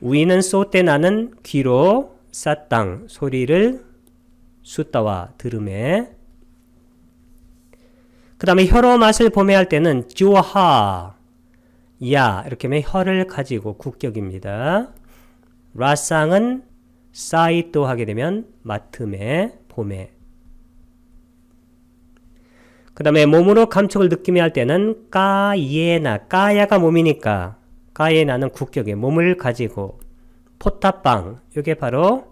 우이는 쏘때나는 귀로 싸땅 소리를 숫다와 들음에 그 다음에 혀로 맛을 보매할 때는 쭈하 야 이렇게 하면 혀를 가지고 국격입니다. 라쌍은 싸이또 하게 되면 맡음에 봄에 그 다음에 몸으로 감촉을 느끼며 할 때는 까예나 까야가 몸이니까 까예나는 국격에 몸을 가지고 포타빵 이게 바로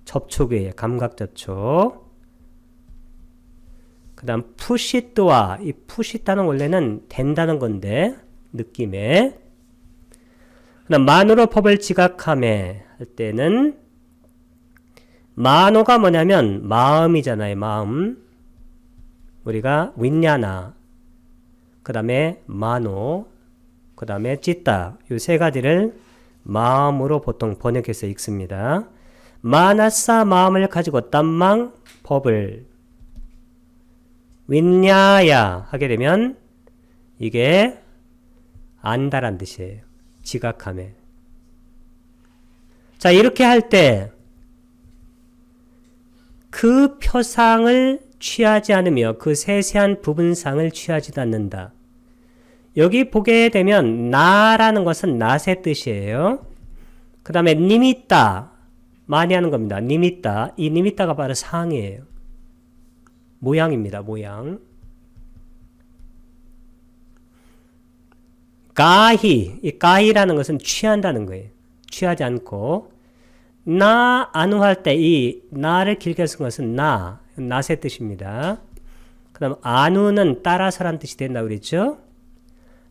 접촉이에요. 감각 접촉. 그 다음 푸시또와 이 푸시따는 원래는 된다는 건데 느낌에 그 다음 만으로 법을 지각함에 할 때는 만호가 뭐냐면 마음이잖아요. 마음 우리가 윈냐나 그 다음에 만호 그 다음에 찌따 이 세 가지를 마음으로 보통 번역해서 읽습니다. 마나싸 마음을 가지고 땀망 법을 윈냐야 하게 되면 이게 안다란 뜻이에요. 지각함에. 자 이렇게 할 때 그 표상을 취하지 않으며 그 세세한 부분상을 취하지도 않는다. 여기 보게 되면 나라는 것은 낫의 뜻이에요. 그 다음에 니미따 많이 하는 겁니다. 니미따 이 니미따가 바로 상이에요. 모양입니다. 모양. 가히 이 가히라는 것은 취한다는 거예요. 취하지 않고 나 안우할 때 이 나를 길게 쓴 것은 나 낫의 뜻입니다. 그 다음 안우는 따라서란 뜻이 된다 그랬죠.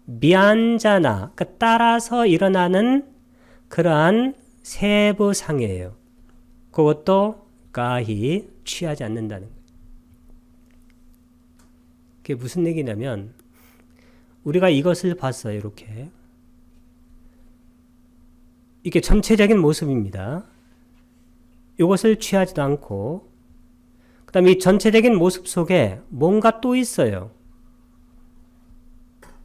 미안자나 그 따라서 일어나는 그러한 세부상이에요. 그것도 가히 취하지 않는다는 거예요. 그게 무슨 얘기냐면 우리가 이것을 봤어요. 이렇게 이게 전체적인 모습입니다. 이것을 취하지도 않고 그 다음에 이 전체적인 모습 속에 뭔가 또 있어요.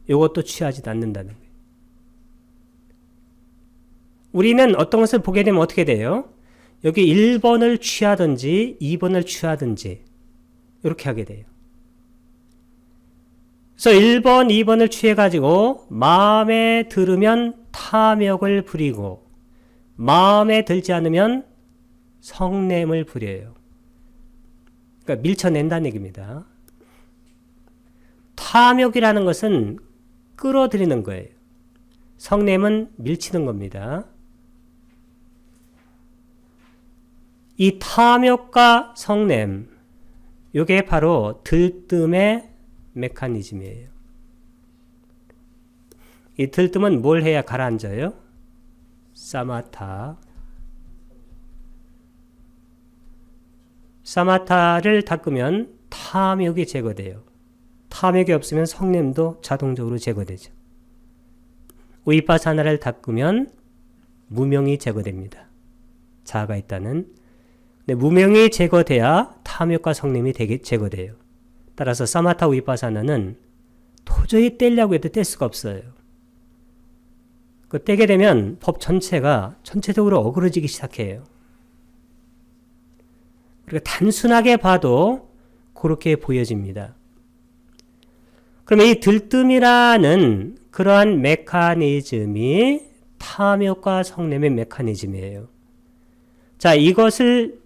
이것도 취하지도 않는다는 거예요. 우리는 어떤 것을 보게 되면 어떻게 돼요? 여기 1번을 취하든지 2번을 취하든지 이렇게 하게 돼요. 그래서 1번, 2번을 취해가지고 마음에 들으면 탐욕을 부리고 마음에 들지 않으면 성냄을 부려요. 그러니까 밀쳐낸다는 얘기입니다. 탐욕이라는 것은 끌어들이는 거예요. 성냄은 밀치는 겁니다. 이 탐욕과 성냄, 이게 바로 들뜸의 메커니즘이에요. 이 들뜸은 뭘 해야 가라앉아요? 사마타. 사마타를 닦으면 탐욕이 제거돼요. 탐욕이 없으면 성냄도 자동적으로 제거되죠. 위파사나를 닦으면 무명이 제거됩니다. 자아가 있다는. 근데 무명이 제거돼야 탐욕과 성냄이 제거돼요. 따라서 사마타 위파사나는 도저히 떼려고 해도 뗄 수가 없어요. 그 떼게 되면 법 전체가 전체적으로 어그러지기 시작해요. 우리가 단순하게 봐도 그렇게 보여집니다. 그러면 이 들뜸이라는 그러한 메커니즘이 탐욕과 성냄의 메커니즘이에요. 자, 이것을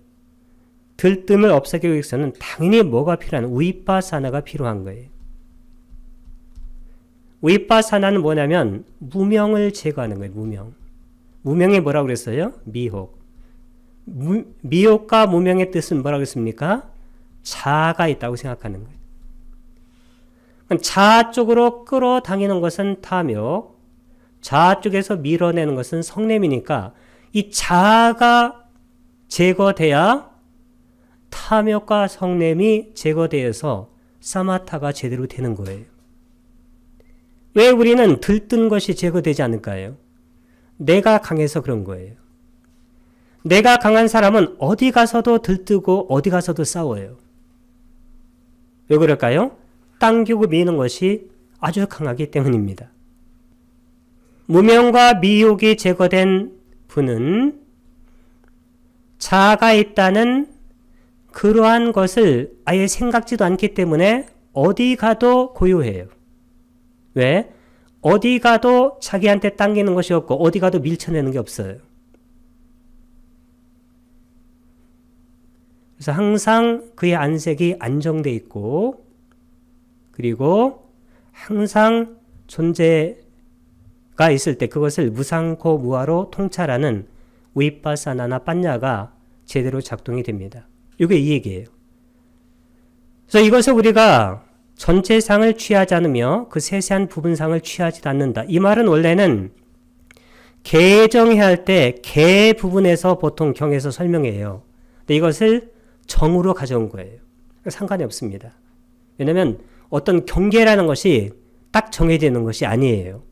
들뜸을 없애기 위해서는 당연히 뭐가 필요한? 위파사나가 필요한 거예요. 위파사나는 뭐냐면 무명을 제거하는 거예요. 무명. 무명이 뭐라고 그랬어요? 미혹. 미혹과 무명의 뜻은 뭐라고 했습니까? 자아가 있다고 생각하는 거예요. 자아 쪽으로 끌어당기는 것은 탐욕, 자아 쪽에서 밀어내는 것은 성냄이니까 이 자아가 제거돼야 탐욕과 성냄이 제거되어서 사마타가 제대로 되는 거예요. 왜 우리는 들뜬 것이 제거되지 않을까요? 내가 강해서 그런 거예요. 내가 강한 사람은 어디 가서도 들뜨고 어디 가서도 싸워요. 왜 그럴까요? 당기고 미는 것이 아주 강하기 때문입니다. 무명과 미혹이 제거된 분은 자아가 있다는 그러한 것을 아예 생각지도 않기 때문에 어디 가도 고요해요. 왜? 어디 가도 자기한테 당기는 것이 없고 어디 가도 밀쳐내는 게 없어요. 그래서 항상 그의 안색이 안정돼 있고 그리고 항상 존재가 있을 때 그것을 무상코 무아로 통찰하는 위파사나나 빠냐가 제대로 작동이 됩니다. 이게 이 얘기예요. 그래서 이것을 우리가 전체상을 취하지 않으며 그 세세한 부분상을 취하지 않는다. 이 말은 원래는 개정해야 할 때 개 부분에서 보통 경에서 설명해요. 근데 이것을 정으로 가져온 거예요. 상관이 없습니다. 왜냐하면 어떤 경계라는 것이 딱 정해지는 것이 아니에요.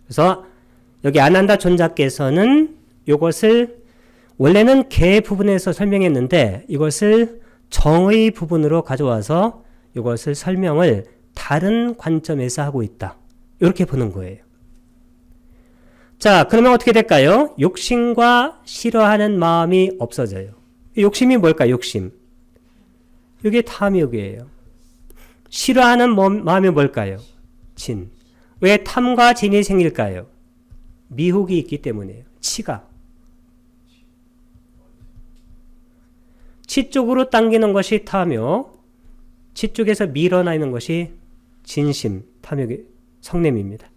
그래서 여기 아난다 존자께서는 이것을 원래는 개 부분에서 설명했는데 이것을 정의 부분으로 가져와서 이것을 설명을 다른 관점에서 하고 있다. 이렇게 보는 거예요. 자, 그러면 어떻게 될까요? 욕심과 싫어하는 마음이 없어져요. 욕심이 뭘까요? 욕심. 이게 탐욕이에요. 싫어하는 마음이 뭘까요? 진. 왜 탐과 진이 생길까요? 미혹이 있기 때문이에요. 치가. 치 쪽으로 당기는 것이 탐욕, 치 쪽에서 밀어내는 것이 진심, 탐욕의 성냄입니다.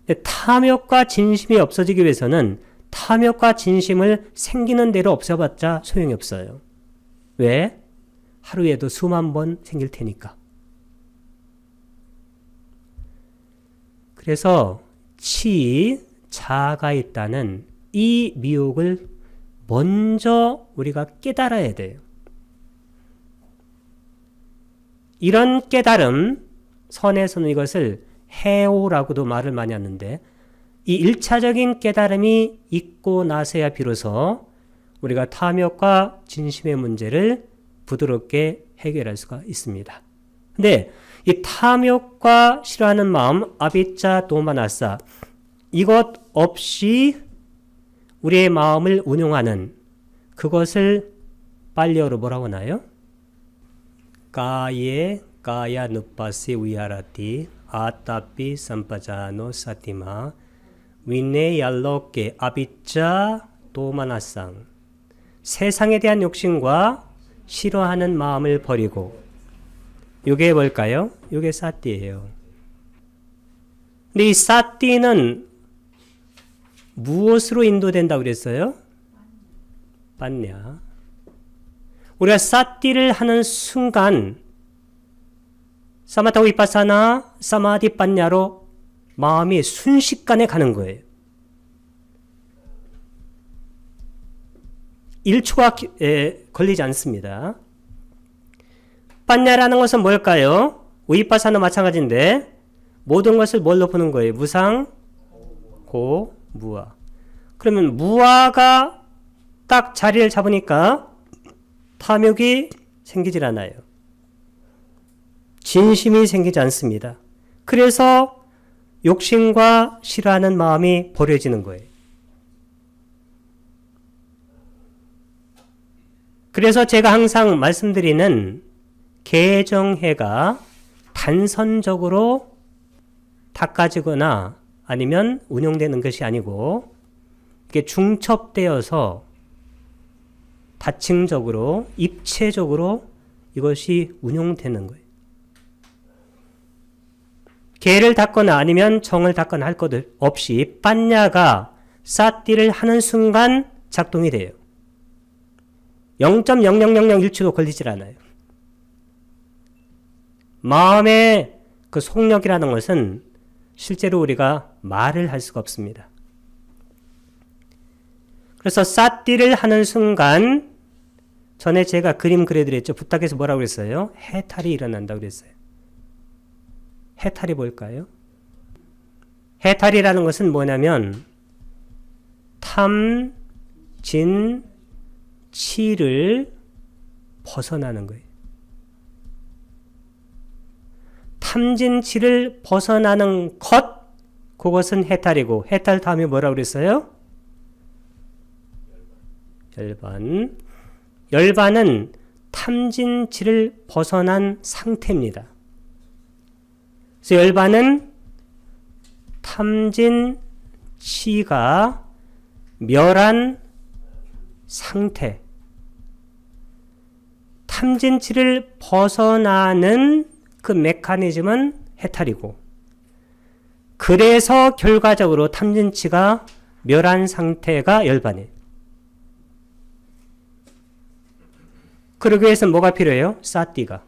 근데 탐욕과 진심이 없어지기 위해서는 탐욕과 진심을 생기는 대로 없애봤자 소용이 없어요. 왜? 하루에도 수만 번 생길 테니까. 그래서 치, 자아가 있다는 이 미혹을 먼저 우리가 깨달아야 돼요. 이런 깨달음, 선에서는 이것을 해오라고도 말을 많이 하는데 이 1차적인 깨달음이 있고 나서야 비로소 우리가 탐욕과 진심의 문제를 부드럽게 해결할 수가 있습니다. 근데 이 탐욕과 싫어하는 마음, 아비짜 도마나사, 이것 없이 우리의 마음을 운용하는 그것을 빨리어로 뭐라고 하나요? 까예 까야 누파시 위하라티 아타피 삼파자노 사티마 위네 얄로케 아비짜 도마나상. 세상에 대한 욕심과 싫어하는 마음을 버리고, 이게 뭘까요? 이게 사띠예요. 근데 이 사띠는 무엇으로 인도된다고 그랬어요? 빠냐. 우리가 사띠를 하는 순간 사마타 위파사나 사마디 빠냐로 마음이 순식간에 가는 거예요. 1초가 걸리지 않습니다. 빠냐라는 것은 뭘까요? 위파사나 마찬가지인데 모든 것을 뭘로 보는 거예요? 무상, 고, 무아. 그러면 무아가 딱 자리를 잡으니까 탐욕이 생기질 않아요. 진심이 생기지 않습니다. 그래서 욕심과 싫어하는 마음이 버려지는 거예요. 그래서 제가 항상 말씀드리는 개정해가 단선적으로 닦아지거나 아니면 운용되는 것이 아니고 이게 중첩되어서 다층적으로 입체적으로 이것이 운용되는 거예요. 개를 닦거나 아니면 정을 닦거나 할 것 없이 빤냐가 사띠를 하는 순간 작동이 돼요. 0.0001초도 걸리질 않아요. 마음의 그 속력이라는 것은 실제로 우리가 말을 할 수가 없습니다. 그래서 사띠를 하는 순간 전에 제가 그림 그려드렸죠. 부탁해서 뭐라고 그랬어요? 해탈이 일어난다고 그랬어요. 해탈이 뭘까요? 해탈이라는 것은 뭐냐면 탐, 진, 치를 벗어나는 거예요. 탐진치를 벗어나는 것, 그것은 해탈이고, 해탈 다음에 뭐라고 그랬어요? 열반. 열반은 탐진치를 벗어난 상태입니다. 그래서 열반은 탐진치가 멸한 상태. 탐진치를 벗어나는 그 메커니즘은 해탈이고, 그래서 결과적으로 탐진치가 멸한 상태가 열반이에요. 그러기 위해서는 뭐가 필요해요? 사띠가.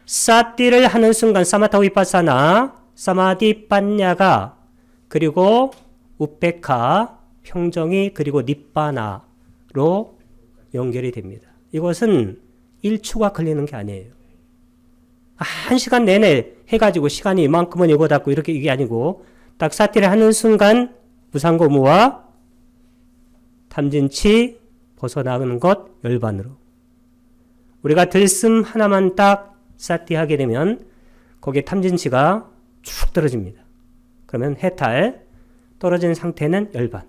사띠를 하는 순간 사마타 위파사나, 사마디 빠냐가, 그리고 우페카, 평정이, 그리고 니빠나로 연결이 됩니다. 이것은 1초가 걸리는 게 아니에요. 1시간 내내 해가지고 시간이 이만큼은 이거 닫고 이렇게 이게 아니고 딱 사티를 하는 순간 무상고무와 탐진치 벗어나는 것 열반으로 우리가 들숨 하나만 딱 사티 하게 되면 거기에 탐진치가 쭉 떨어집니다. 그러면 해탈 떨어진 상태는 열반.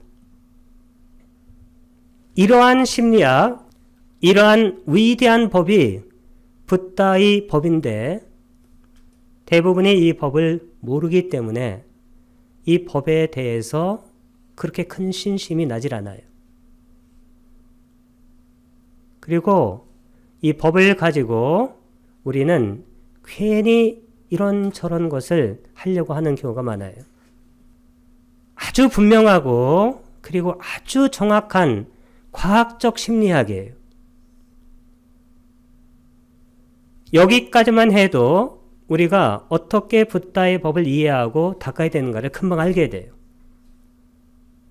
이러한 심리학, 이러한 위대한 법이 붓다의 법인데 대부분이 이 법을 모르기 때문에 이 법에 대해서 그렇게 큰 신심이 나질 않아요. 그리고 이 법을 가지고 우리는 괜히 이런저런 것을 하려고 하는 경우가 많아요. 아주 분명하고 그리고 아주 정확한 과학적 심리학이에요. 여기까지만 해도 우리가 어떻게 붓다의 법을 이해하고 닦아야 되는가를 금방 알게 돼요.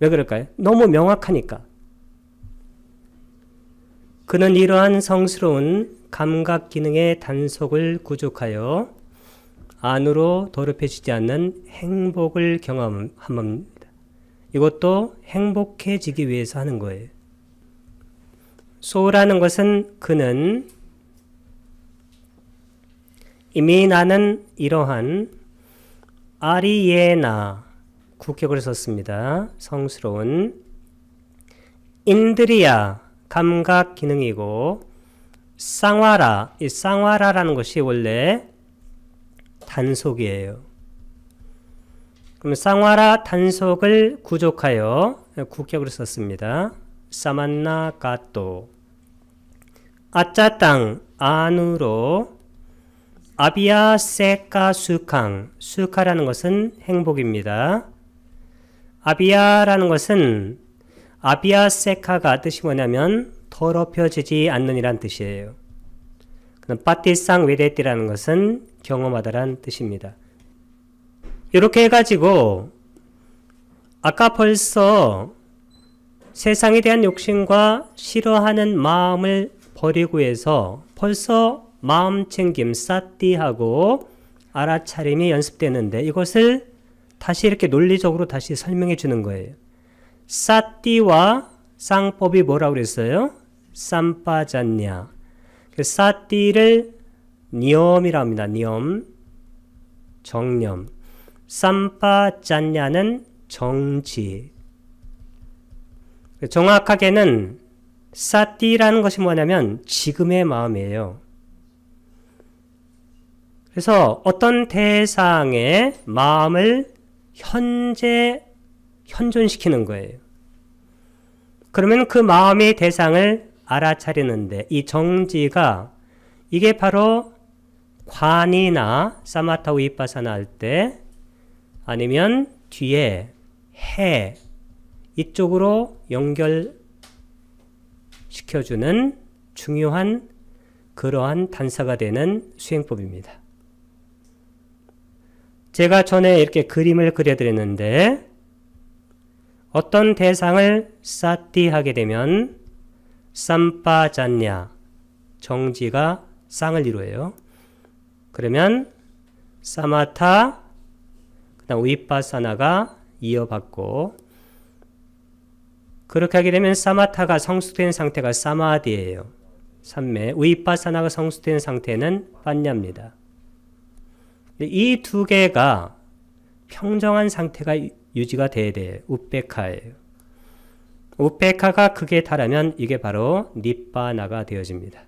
왜 그럴까요? 너무 명확하니까. 그는 이러한 성스러운 감각 기능의 단속을 구족하여 안으로 더럽혀지지 않는 행복을 경험합니다. 이것도 행복해지기 위해서 하는 거예요. 소라는 것은 그는 이미 나는 이러한 아리예나 국격을 썼습니다. 성스러운 인드리아 감각 기능이고 쌍화라 이 쌍화라라는 것이 원래 단속이에요. 그럼 쌍화라 단속을 구족하여 국격을 썼습니다. 사만나 가또 아짜 땅 안으로 아비아 세카 수캉 수카라는 것은 행복입니다. 아비아라는 것은 아비아 세카가 뜻이 뭐냐면 더럽혀지지 않는 이란 뜻이에요. 파티상 웨데티라는 것은 경험하다란 뜻입니다. 이렇게 해가지고 아까 벌써 세상에 대한 욕심과 싫어하는 마음을 버리고 해서 벌써 마음 챙김, 사띠하고 알아차림이 연습되는데 이것을 다시 이렇게 논리적으로 다시 설명해 주는 거예요. 사띠와 쌍법이 뭐라고 그랬어요? 쌈빠잖냐. 사띠를 니엄이라고 합니다. 니엄, 정념. 쌈빠잖냐는 정지. 정확하게는 사띠라는 것이 뭐냐면 지금의 마음이에요. 그래서 어떤 대상의 마음을 현존시키는 거예요. 그러면 그 마음의 대상을 알아차리는데 이 정지가 이게 바로 관이나 사마타 위파사나 할 때 아니면 뒤에 해 이쪽으로 연결시켜주는 중요한 그러한 단서가 되는 수행법입니다. 제가 전에 이렇게 그림을 그려드렸는데 어떤 대상을 사티하게 되면 삼파잔냐 정지가 쌍을 이루어요. 그러면 사마타 그다음 위파사나가 이어받고 그렇게 하게 되면 사마타가 성숙된 상태가 사마디예요. 삼매. 위파사나가 성숙된 상태는 빠냐입니다. 이 두 개가 평정한 상태가 유지가 돼야 돼요. 우페카예요. 우페카가 극에 달하면 이게 바로 니빠나가 되어집니다.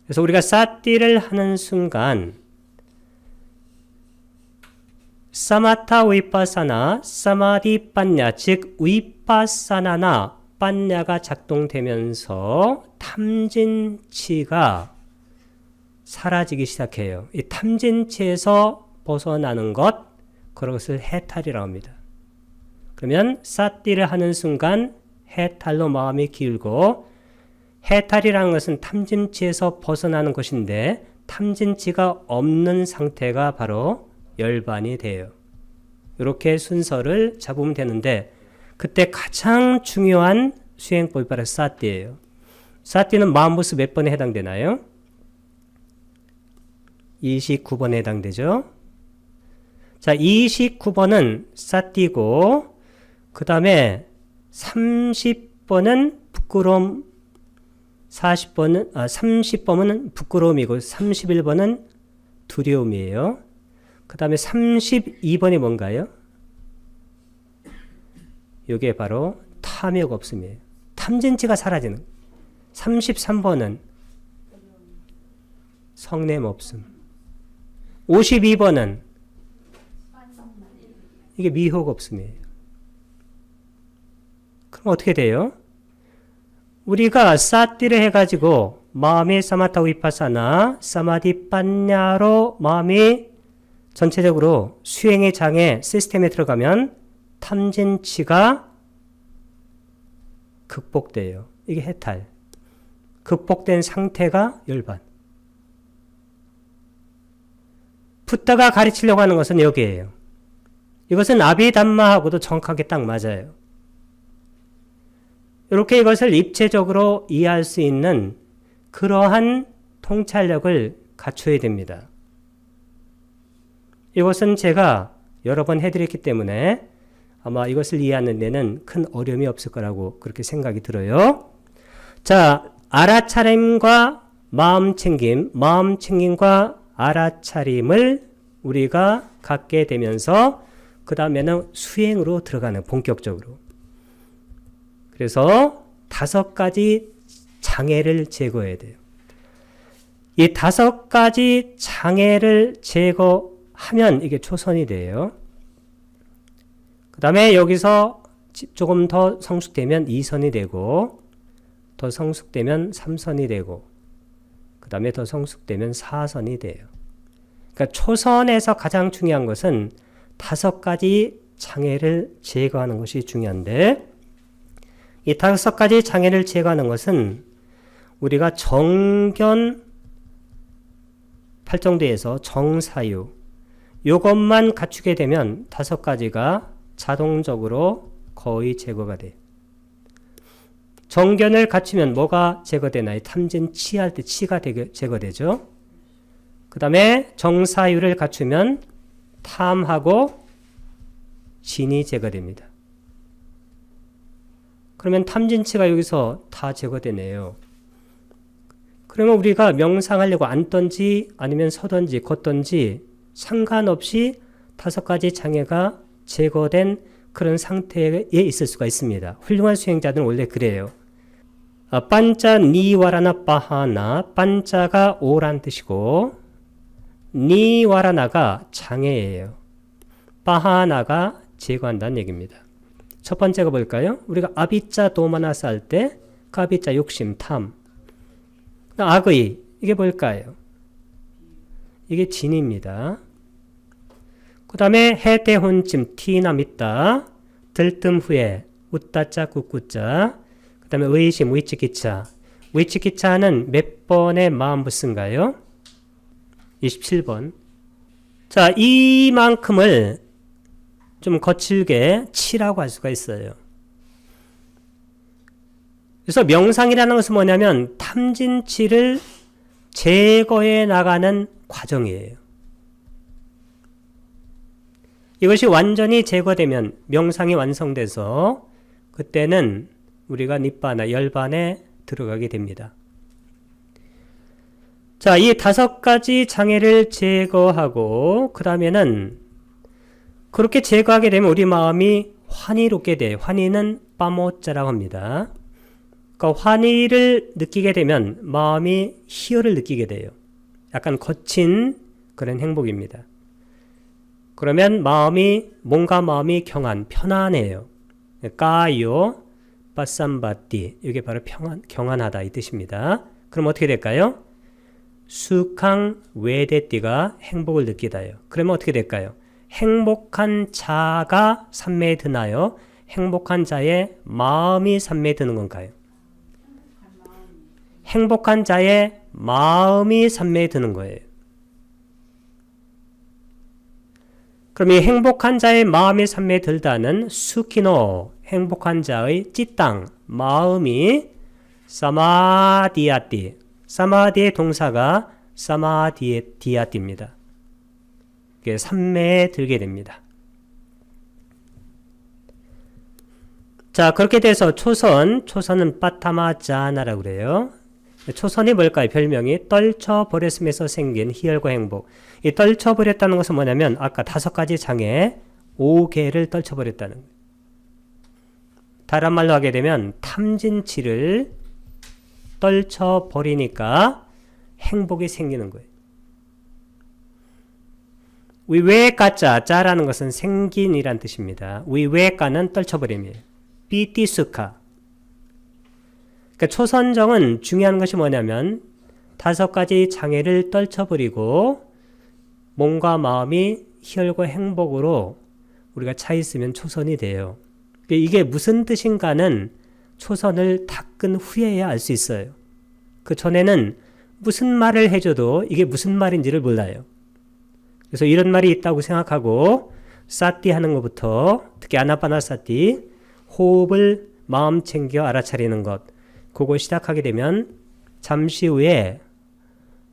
그래서 우리가 사띠를 하는 순간 사마타 위파사나 사마디 빠냐 즉 위파사나나 빠냐가 작동되면서 탐진치가 사라지기 시작해요. 이 탐진치에서 벗어나는 것 그것을 해탈이라고 합니다. 그러면 사띠를 하는 순간 해탈로 마음이 기울고 해탈이라는 것은 탐진치에서 벗어나는 것인데 탐진치가 없는 상태가 바로 열반이 돼요. 이렇게 순서를 잡으면 되는데 그때 가장 중요한 수행법이 바로 사띠예요. 사띠는 마음보스 몇 번에 해당되나요? 29번에 해당되죠. 자, 29번은 사띠고 그 다음에 30번은 부끄러움 30번은 부끄러움이고 31번은 두려움이에요. 그 다음에 32번이 뭔가요? 이게 바로 탐욕 없음이에요. 탐진치가 사라지는. 33번은 성냄 없음. 52번은 이게 미혹 없음이에요. 그럼 어떻게 돼요? 우리가 사띠를 해가지고 마음의 사마타 위파사나 사마디 빠냐로 마음이 전체적으로 수행의 장애 시스템에 들어가면 탐진치가 극복돼요. 이게 해탈. 극복된 상태가 열반. 붓다가 가르치려고 하는 것은 여기에요. 이것은 아비담마하고도 정확하게 딱 맞아요. 이렇게 이것을 입체적으로 이해할 수 있는 그러한 통찰력을 갖춰야 됩니다. 이것은 제가 여러 번 해드렸기 때문에 아마 이것을 이해하는 데는 큰 어려움이 없을 거라고 그렇게 생각이 들어요. 자, 알아차림과 마음챙김과 알아차림을 우리가 갖게 되면서 그 다음에는 수행으로 들어가는 본격적으로. 그래서 5가지 장애를 제거해야 돼요. 이 5가지 장애를 제거하면 이게 초선이 돼요. 그 다음에 여기서 조금 더 성숙되면 2선이 되고 더 성숙되면 3선이 되고 그 다음에 더 성숙되면 4선이 돼요. 그러니까 초선에서 가장 중요한 것은 5가지 장애를 제거하는 것이 중요한데 이 5가지 장애를 제거하는 것은 우리가 정견 팔정도에서 정사유 이것만 갖추게 되면 5가지가 자동적으로 거의 제거가 돼요. 정견을 갖추면 뭐가 제거되나요? 탐진 치할 때 치가 제거되죠. 그 다음에 정사유를 갖추면 탐하고 진이 제거됩니다. 그러면 탐진치가 여기서 다 제거되네요. 그러면 우리가 명상하려고 앉든지 아니면 서든지 걷든지 상관없이 5가지 장애가 제거된 그런 상태에 있을 수가 있습니다. 훌륭한 수행자들은 원래 그래요. 반자 니와라나 빠하나 반자가 오란 뜻이고 니와라나가 장애예요. 빠하나가 제거한다는 얘기입니다. 첫 번째가 뭘까요? 우리가 아비자 도마나스 할 때 까비자 욕심, 탐. 악의, 이게 뭘까요? 이게 진입니다. 그 다음에 해대혼침, 티나 믿다, 들뜸 후에, 웃다자, 굿굿자, 그 다음에 의심, 위치기차. 위치기차는 몇 번의 마음부스인가요? 27번. 자, 이만큼을 좀 거칠게 치라고 할 수가 있어요. 그래서 명상이라는 것은 뭐냐면 탐진치를 제거해 나가는 과정이에요. 이것이 완전히 제거되면 명상이 완성돼서 그때는 우리가 니빠나 열반에 들어가게 됩니다. 자, 이 5가지 장애를 제거하고 그 다음에는 그렇게 제거하게 되면 우리 마음이 환희롭게 돼요. 환희는 빠모자라고 합니다. 그러니까 환희를 느끼게 되면 마음이 희열을 느끼게 돼요. 약간 거친 그런 행복입니다. 그러면 몸과 마음이 편안해요. 까요, 빠쌈바띠, 이게 바로 경안하다 이 뜻입니다. 그럼 어떻게 될까요? 수캉 외대띠가 행복을 느끼다요. 그러면 어떻게 될까요? 행복한 자가 삼매에 드나요? 행복한 자의 마음이 삼매에 드는 건가요? 행복한 자의 마음이 삼매에 드는 거예요. 그럼 이 행복한 자의 마음이 삼매에 들다는 수키노, 행복한 자의 찌땅, 마음이 사마디아띠, 사마디의 동사가 사마디아띠입니다. 이게 삼매에 들게 됩니다. 자, 그렇게 돼서 초선은 빠타마자나라고 그래요. 초선이 뭘까요? 별명이 떨쳐버렸음에서 생긴 희열과 행복. 이 떨쳐버렸다는 것은 뭐냐면 아까 5가지 장애 5개를 떨쳐버렸다는 거예요. 다른 말로 하게 되면 탐진치를 떨쳐버리니까 행복이 생기는 거예요. 위웨까자, 자라는 것은 생긴이란 뜻입니다. 위웨까는 떨쳐버림이에요. 삐띠수카. 그러니까 초선정은 중요한 것이 뭐냐면 5가지 장애를 떨쳐버리고 몸과 마음이 희열과 행복으로 우리가 차 있으면 초선이 돼요. 이게 무슨 뜻인가는 초선을 닦은 후에야 알 수 있어요. 그 전에는 무슨 말을 해줘도 이게 무슨 말인지를 몰라요. 그래서 이런 말이 있다고 생각하고 사띠 하는 것부터, 특히 아나파나사띠, 호흡을 마음 챙겨 알아차리는 것, 그거 시작하게 되면 잠시 후에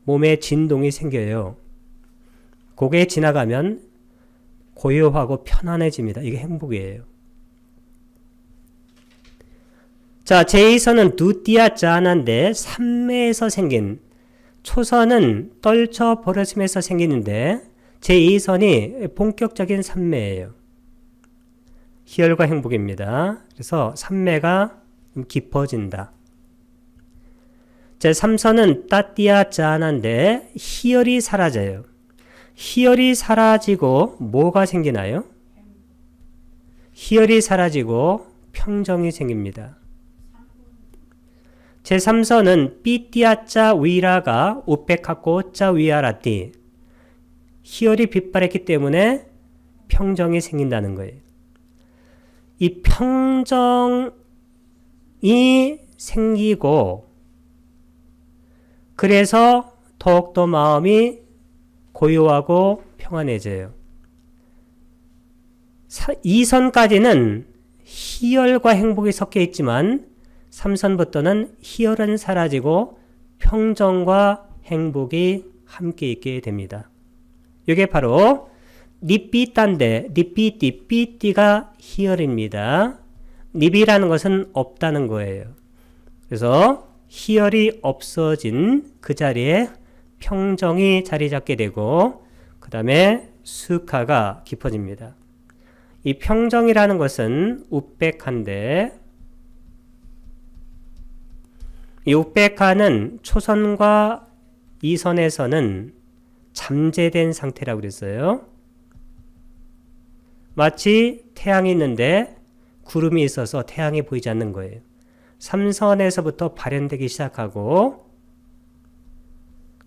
몸에 진동이 생겨요. 그게 지나가면 고요하고 편안해집니다. 이게 행복이에요. 자, 제2선은 두띠아짜난데 삼매에서 생긴, 초선은 떨쳐버렸음에서 생기는데 제2선이 본격적인 삼매예요. 희열과 행복입니다. 그래서 삼매가 깊어진다. 제3선은 따띠아짜난데 희열이 사라져요. 희열이 사라지고 뭐가 생기나요? 희열이 사라지고 평정이 생깁니다. 제3선은 삐띠아짜 위라가 우페카코 짜 위아라띠, 희열이 빛발했기 때문에 평정이 생긴다는 거예요. 이 평정이 생기고 그래서 더욱더 마음이 고요하고 평안해져요. 2선까지는 희열과 행복이 섞여 있지만 3선부터는 희열은 사라지고 평정과 행복이 함께 있게 됩니다. 이게 바로 니삐딴데, 니삐띠, 삐띠가 희열입니다. 니비라는 것은 없다는 거예요. 그래서 희열이 없어진 그 자리에 평정이 자리 잡게 되고 그 다음에 수카가 깊어집니다. 이 평정이라는 것은 우백한데 이 우백하는 초선과 이선에서는 잠재된 상태라고 그랬어요. 마치 태양이 있는데 구름이 있어서 태양이 보이지 않는 거예요. 삼선에서부터 발현되기 시작하고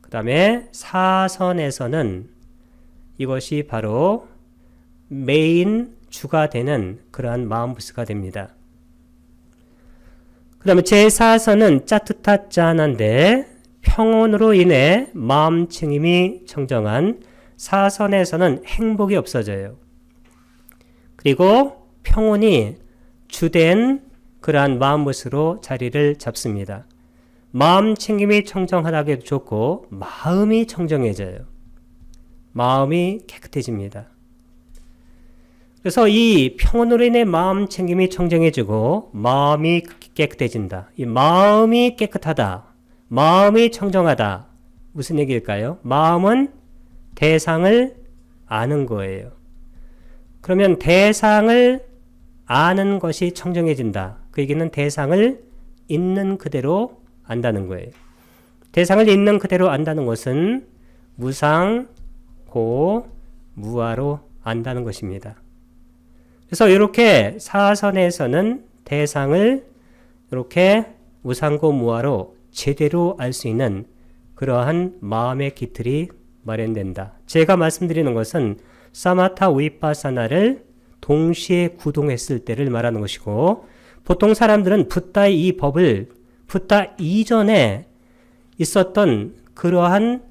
그 다음에 사선에서는 이것이 바로 메인 주가 되는 그러한 마음부스가 됩니다. 그 다음에 제4선은 짜투타짠한데 평온으로 인해 마음챙김이 청정한 사선에서는 행복이 없어져요. 그리고 평온이 주된 그러한 마음부스로 자리를 잡습니다. 마음챙김이 청정하다고 좋고 마음이 청정해져요. 마음이 깨끗해집니다. 그래서 이 평온으로 인해 마음챙김이 청정해지고 마음이 깨끗해진다. 이 마음이 깨끗하다. 마음이 청정하다. 무슨 얘기일까요? 마음은 대상을 아는 거예요. 그러면 대상을 아는 것이 청정해진다. 그 얘기는 대상을 있는 그대로 안다는 거예요. 대상을 있는 그대로 안다는 것은 무상, 고, 무아로 안다는 것입니다. 그래서 이렇게 사선에서는 대상을 이렇게 무상고 무아로 제대로 알 수 있는 그러한 마음의 기틀이 마련된다. 제가 말씀드리는 것은 사마타 위파사나를 동시에 구동했을 때를 말하는 것이고 보통 사람들은 붓다의 이 법을 붓다 이전에 있었던 그러한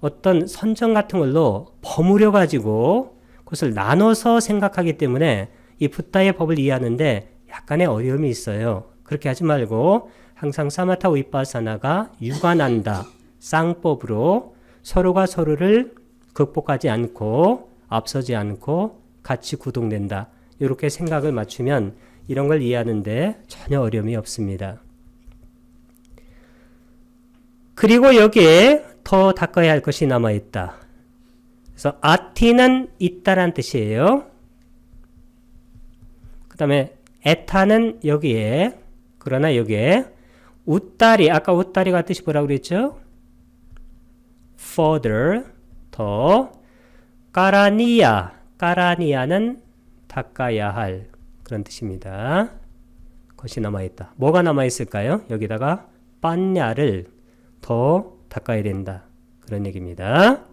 어떤 선정 같은 걸로 버무려 가지고 그것을 나눠서 생각하기 때문에 이 붓다의 법을 이해하는데 약간의 어려움이 있어요. 그렇게 하지 말고 항상 사마타 위파사나가 유관한다. 쌍법으로 서로가 서로를 극복하지 않고 앞서지 않고 같이 구동된다. 이렇게 생각을 맞추면 이런 걸 이해하는데 전혀 어려움이 없습니다. 그리고 여기에 더 닦아야 할 것이 남아있다. 그래서 아티는 있다란 뜻이에요. 그 다음에 에타는 여기에 그러나 여기에 웃다리 아까 웃다리가 뜻이 뭐라고 그랬죠? further 더 까라니아는 닦아야 할 그런 뜻입니다. 것이 남아있다. 뭐가 남아있을까요? 여기다가 빤냐를 더 닦아야 된다. 그런 얘기입니다.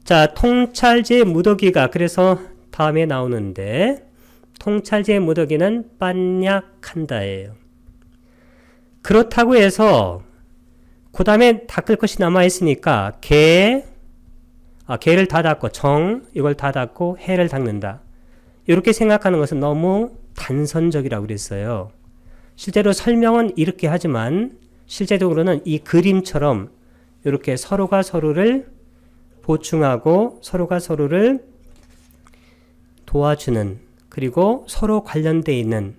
자, 통찰제 무더기가 그래서 다음에 나오는데 통찰제 무더기는 빤약한다예요. 그렇다고 해서 그 다음에 닦을 것이 남아있으니까 개를 다 닦고 이걸 다 닦고 해를 닦는다. 이렇게 생각하는 것은 너무 단선적이라고 그랬어요. 실제로 설명은 이렇게 하지만 실제적으로는 이 그림처럼 이렇게 서로가 서로를 보충하고 서로가 서로를 도와주는 그리고 서로 관련되어 있는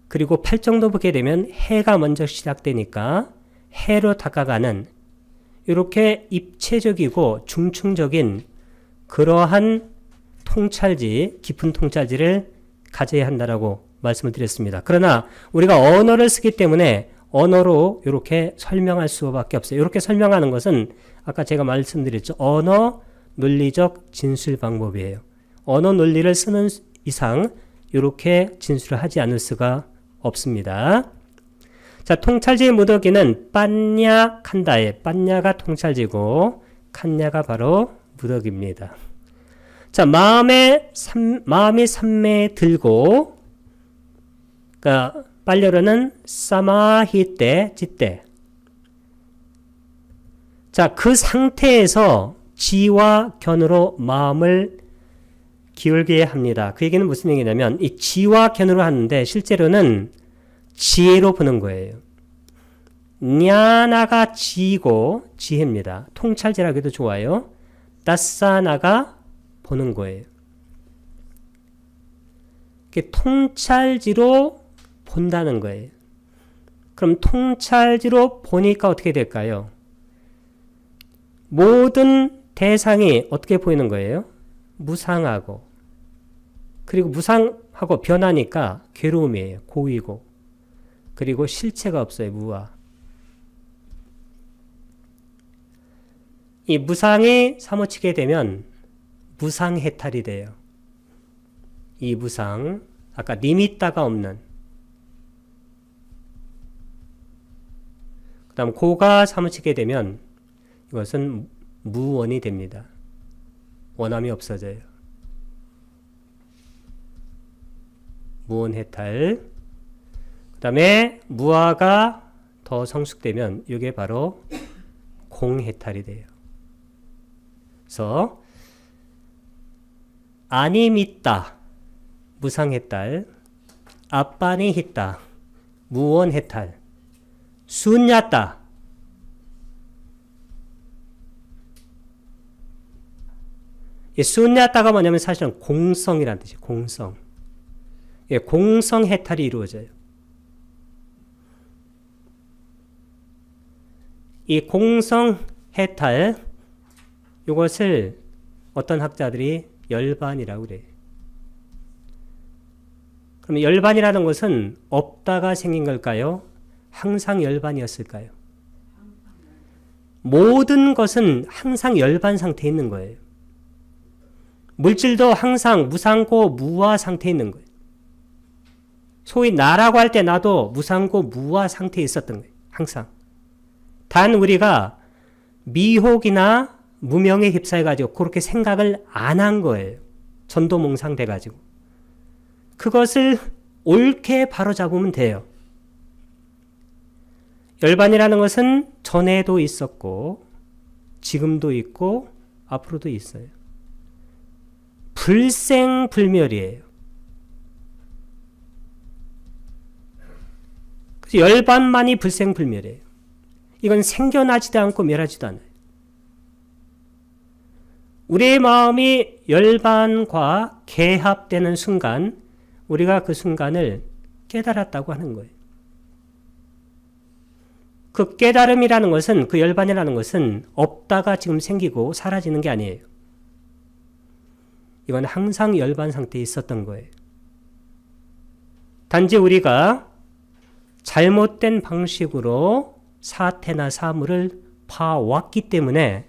그리고 팔정도 보게 되면 해가 먼저 시작되니까 해로 다가가는 이렇게 입체적이고 중충적인 그러한 통찰지, 깊은 통찰지를 가져야 한다라고 말씀을 드렸습니다. 그러나 우리가 언어를 쓰기 때문에 언어로 이렇게 설명할 수밖에 없어요. 이렇게 설명하는 것은 아까 제가 말씀드렸죠. 언어 논리적 진술 방법이에요. 언어 논리를 쓰는 이상 이렇게 진술을 하지 않을 수가 없습니다. 자, 통찰지의 무더기는 빤냐칸다에 빤냐가 통찰지고 칸냐가 바로 무더기입니다. 자, 마음이 삼매에 들고 그러니까 빨려로는 사마히때 찌때 자, 그 상태에서 지와 견으로 마음을 기울게 합니다. 그 얘기는 무슨 얘기냐면 이 지와 견으로 하는데 실제로는 지혜로 보는 거예요. 냐나가 지고 지혜입니다. 통찰지라고 해도 좋아요. 다사나가 보는 거예요. 통찰지로 본다는 거예요. 그럼 통찰지로 보니까 어떻게 될까요? 모든 대상이 어떻게 보이는 거예요? 무상하고 그리고 무상하고 변하니까 괴로움이에요. 고이고 그리고 실체가 없어요. 무아. 이 무상이 사무치게 되면 무상해탈이 돼요. 이 무상, 아까 리미따가 없는. 그 다음 고가 사무치게 되면 이것은 무원이 됩니다. 원함이 없어져요. 무원해탈. 그 다음에 무아가 더 성숙되면 이게 바로 공해탈이 돼요. 그래서 아니밌다 무상해탈, 아빠니 했다 무원해탈, 순야다 이 순야다가 뭐냐면 사실은 공성이라는 뜻이에요. 공성. 예, 공성해탈이 이루어져요. 이 공성해탈 이것을 어떤 학자들이 열반이라고 그래요. 그럼 열반이라는 것은 없다가 생긴 걸까요? 항상 열반이었을까요? 모든 것은 항상 열반 상태에 있는 거예요. 물질도 항상 무상고 무아 상태에 있는 거예요. 소위 나라고 할 때 나도 무상고 무아 상태에 있었던 거예요. 항상. 단 우리가 미혹이나 무명에 휩싸여가지고 그렇게 생각을 안 한 거예요. 전도몽상 돼가지고. 그것을 옳게 바로잡으면 돼요. 열반이라는 것은 전에도 있었고 지금도 있고 앞으로도 있어요. 불생불멸이에요. 그래서 열반만이 불생불멸이에요. 이건 생겨나지도 않고 멸하지도 않아요. 우리의 마음이 열반과 개합되는 순간 우리가 그 순간을 깨달았다고 하는 거예요. 그 깨달음이라는 것은, 그 열반이라는 것은 없다가 지금 생기고 사라지는 게 아니에요. 이건 항상 열반 상태에 있었던 거예요. 단지 우리가 잘못된 방식으로 사태나 사물을 봐왔기 때문에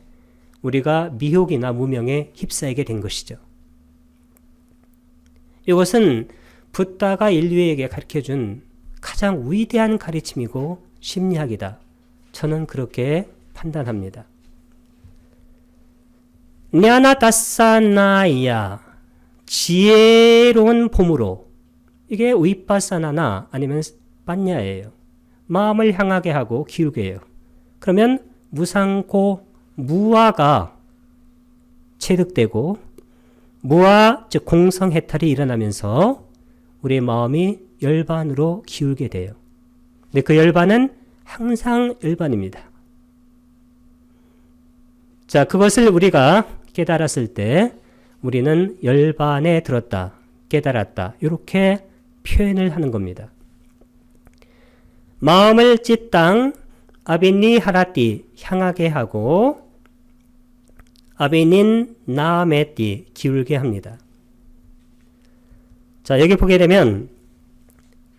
우리가 미혹이나 무명에 휩싸이게 된 것이죠. 이것은 붓다가 인류에게 가르쳐준 가장 위대한 가르침이고 심리학이다. 저는 그렇게 판단합니다. 냐나다사나야 지혜로운 봄으로, 이게 위파사나나 아니면 빠냐예요. 마음을 향하게 하고 기울게 해요. 그러면 무상고 무아가 체득되고 무아 즉 공성해탈이 일어나면서 우리의 마음이 열반으로 기울게 돼요. 근데 그 열반은 항상 열반입니다. 자, 그것을 우리가 깨달았을 때 우리는 열반에 들었다, 깨달았다, 이렇게 표현을 하는 겁니다. 마음을 찌땅 아비니 하라띠 향하게 하고 아비닌 나메띠 기울게 합니다. 자, 여기 보게 되면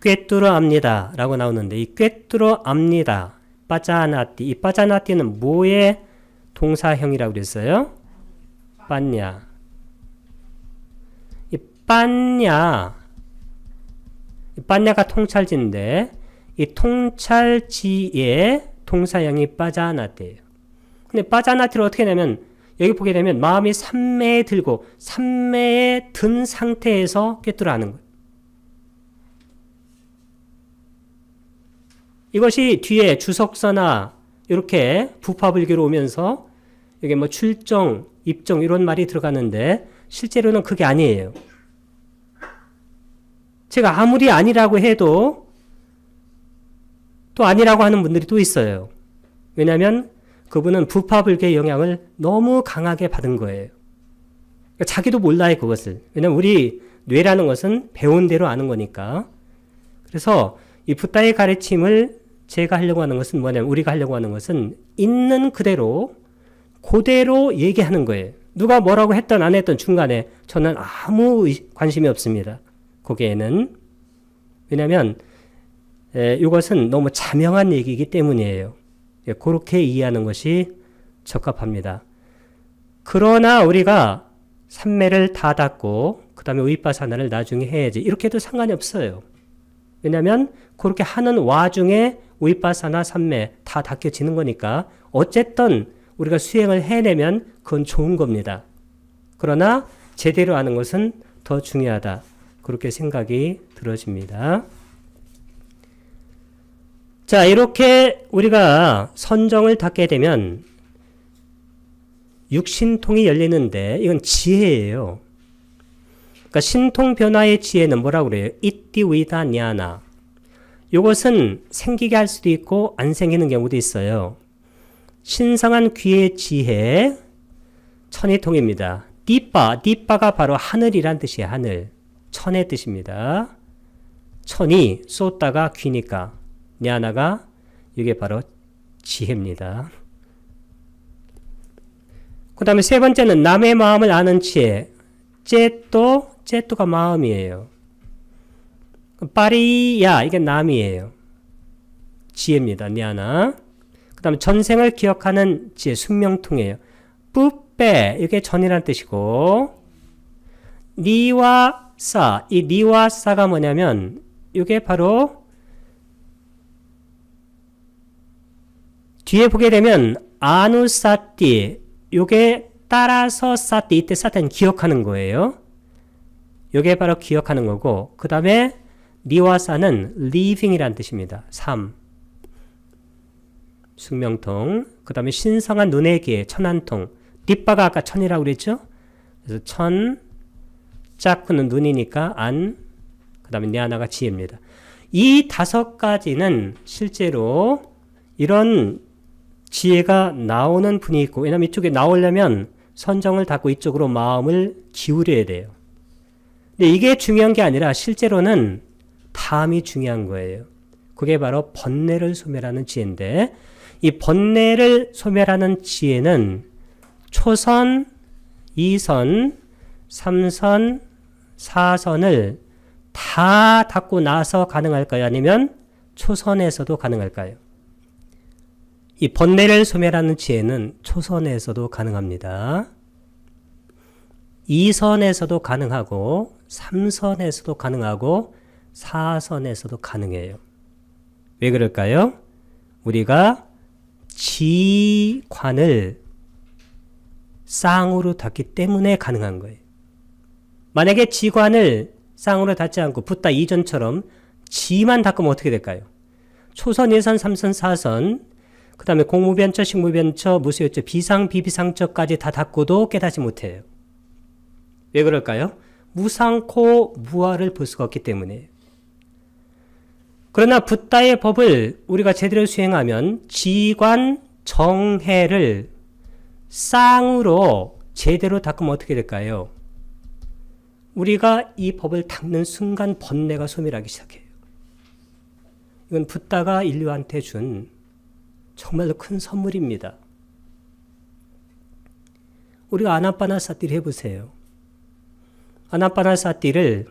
꿰뚫어 압니다 라고 나오는데 이 꿰뚫어 압니다, 빠자나띠, 이 빠자나띠는 뭐의 동사형이라고 그랬어요? 빤냐. 이 빤냐가 통찰지인데 이 통찰지의 동사형이 빠자나띠예요. 근데 빠자나띠를 어떻게 하냐면 여기 보게 되면 마음이 삼매에 들고 삼매에 든 상태에서 꿰뚫어 하는 거예요. 이것이 뒤에 주석서나 이렇게 부파불교로 오면서 여기 뭐 출정, 입정 이런 말이 들어가는데 실제로는 그게 아니에요. 제가 아무리 아니라고 해도 또 아니라고 하는 분들이 또 있어요. 왜냐하면 그분은 부파불교의 영향을 너무 강하게 받은 거예요. 그러니까 자기도 몰라요, 그것을. 왜냐하면 우리 뇌라는 것은 배운 대로 아는 거니까. 그래서 이 붓다의 가르침을 제가 하려고 하는 것은 뭐냐면, 우리가 하려고 하는 것은 있는 그대로 얘기하는 거예요. 누가 뭐라고 했던 안 했던 중간에 저는 아무 관심이 없습니다. 거기에는. 왜냐하면 이것은 너무 자명한 얘기이기 때문이에요. 그렇게 이해하는 것이 적합합니다. 그러나 우리가 삼매를 다 닦고 그 다음에 우이빠사나를 나중에 해야지 이렇게 해도 상관이 없어요. 왜냐하면 그렇게 하는 와중에 우이빠사나 삼매 다 닦여지는 거니까 어쨌든 우리가 수행을 해내면 그건 좋은 겁니다. 그러나 제대로 하는 것은 더 중요하다. 그렇게 생각이 들어집니다. 자, 이렇게 우리가 선정을 닦게 되면 육신통이 열리는데 이건 지혜예요. 그러니까 신통 변화의 지혜는 뭐라고 그래요? 이띠 위다 냐나. 이것은 생기게 할 수도 있고 안 생기는 경우도 있어요. 신성한 귀의 지혜 천이통입니다. 띠빠가 바로 하늘이란 뜻이에요. 하늘. 천의 뜻입니다. 천이 쏟다가 귀니까 냐나가 이게 바로 지혜입니다. 그 다음에 세 번째는 남의 마음을 아는 지혜. 째또가 마음이에요. 빠리야 이게 남이에요. 지혜입니다. 냐나. 그 다음에 전생을 기억하는 지혜 숙명통이에요. 뿌빼 이게 전이란 뜻이고 니와싸 이 니와싸가 뭐냐면 이게 바로 뒤에 보게 되면 아누사띠 요게 따라서 사띠 이때 사띠는 기억하는 거예요. 요게 바로 기억하는 거고 그 다음에 니와사는 living이란 뜻입니다. 삶 숙명통 그 다음에 신성한 눈의 기회 천안통 뒷바가 아까 천이라고 그랬죠. 그래서 천 짝구는 눈이니까 안 그 다음에 냐나가 지혜입니다. 이 5가지는 실제로 이런 지혜가 나오는 분이 있고 왜냐하면 이쪽에 나오려면 선정을 닫고 이쪽으로 마음을 기울여야 돼요. 근데 이게 중요한 게 아니라 실제로는 다음이 중요한 거예요. 그게 바로 번뇌를 소멸하는 지혜인데 이 번뇌를 소멸하는 지혜는 초선, 2선, 3선, 4선을 다 닫고 나서 가능할까요? 아니면 초선에서도 가능할까요? 이 번뇌를 소멸하는 지혜는 초선에서도 가능합니다. 2선에서도 가능하고 3선에서도 가능하고 4선에서도 가능해요. 왜 그럴까요? 우리가 지관을 쌍으로 닫기 때문에 가능한 거예요. 만약에 지관을 쌍으로 닫지 않고 붓다 이전처럼 지만 닫으면 어떻게 될까요? 초선, 2선, 3선, 4선 그 다음에 공무변처, 식무변처, 무수요처, 비상, 비비상처까지 다 닫고도 깨닫지 못해요. 왜 그럴까요? 무상코 무아를 볼 수가 없기 때문에. 그러나 붓다의 법을 우리가 제대로 수행하면 지관, 정해를 쌍으로 제대로 닦으면 어떻게 될까요? 우리가 이 법을 닦는 순간 번뇌가 소멸하기 시작해요. 이건 붓다가 인류한테 준 정말로 큰 선물입니다. 우리가 아나빠나사띠를 해보세요. 아나빠나사띠를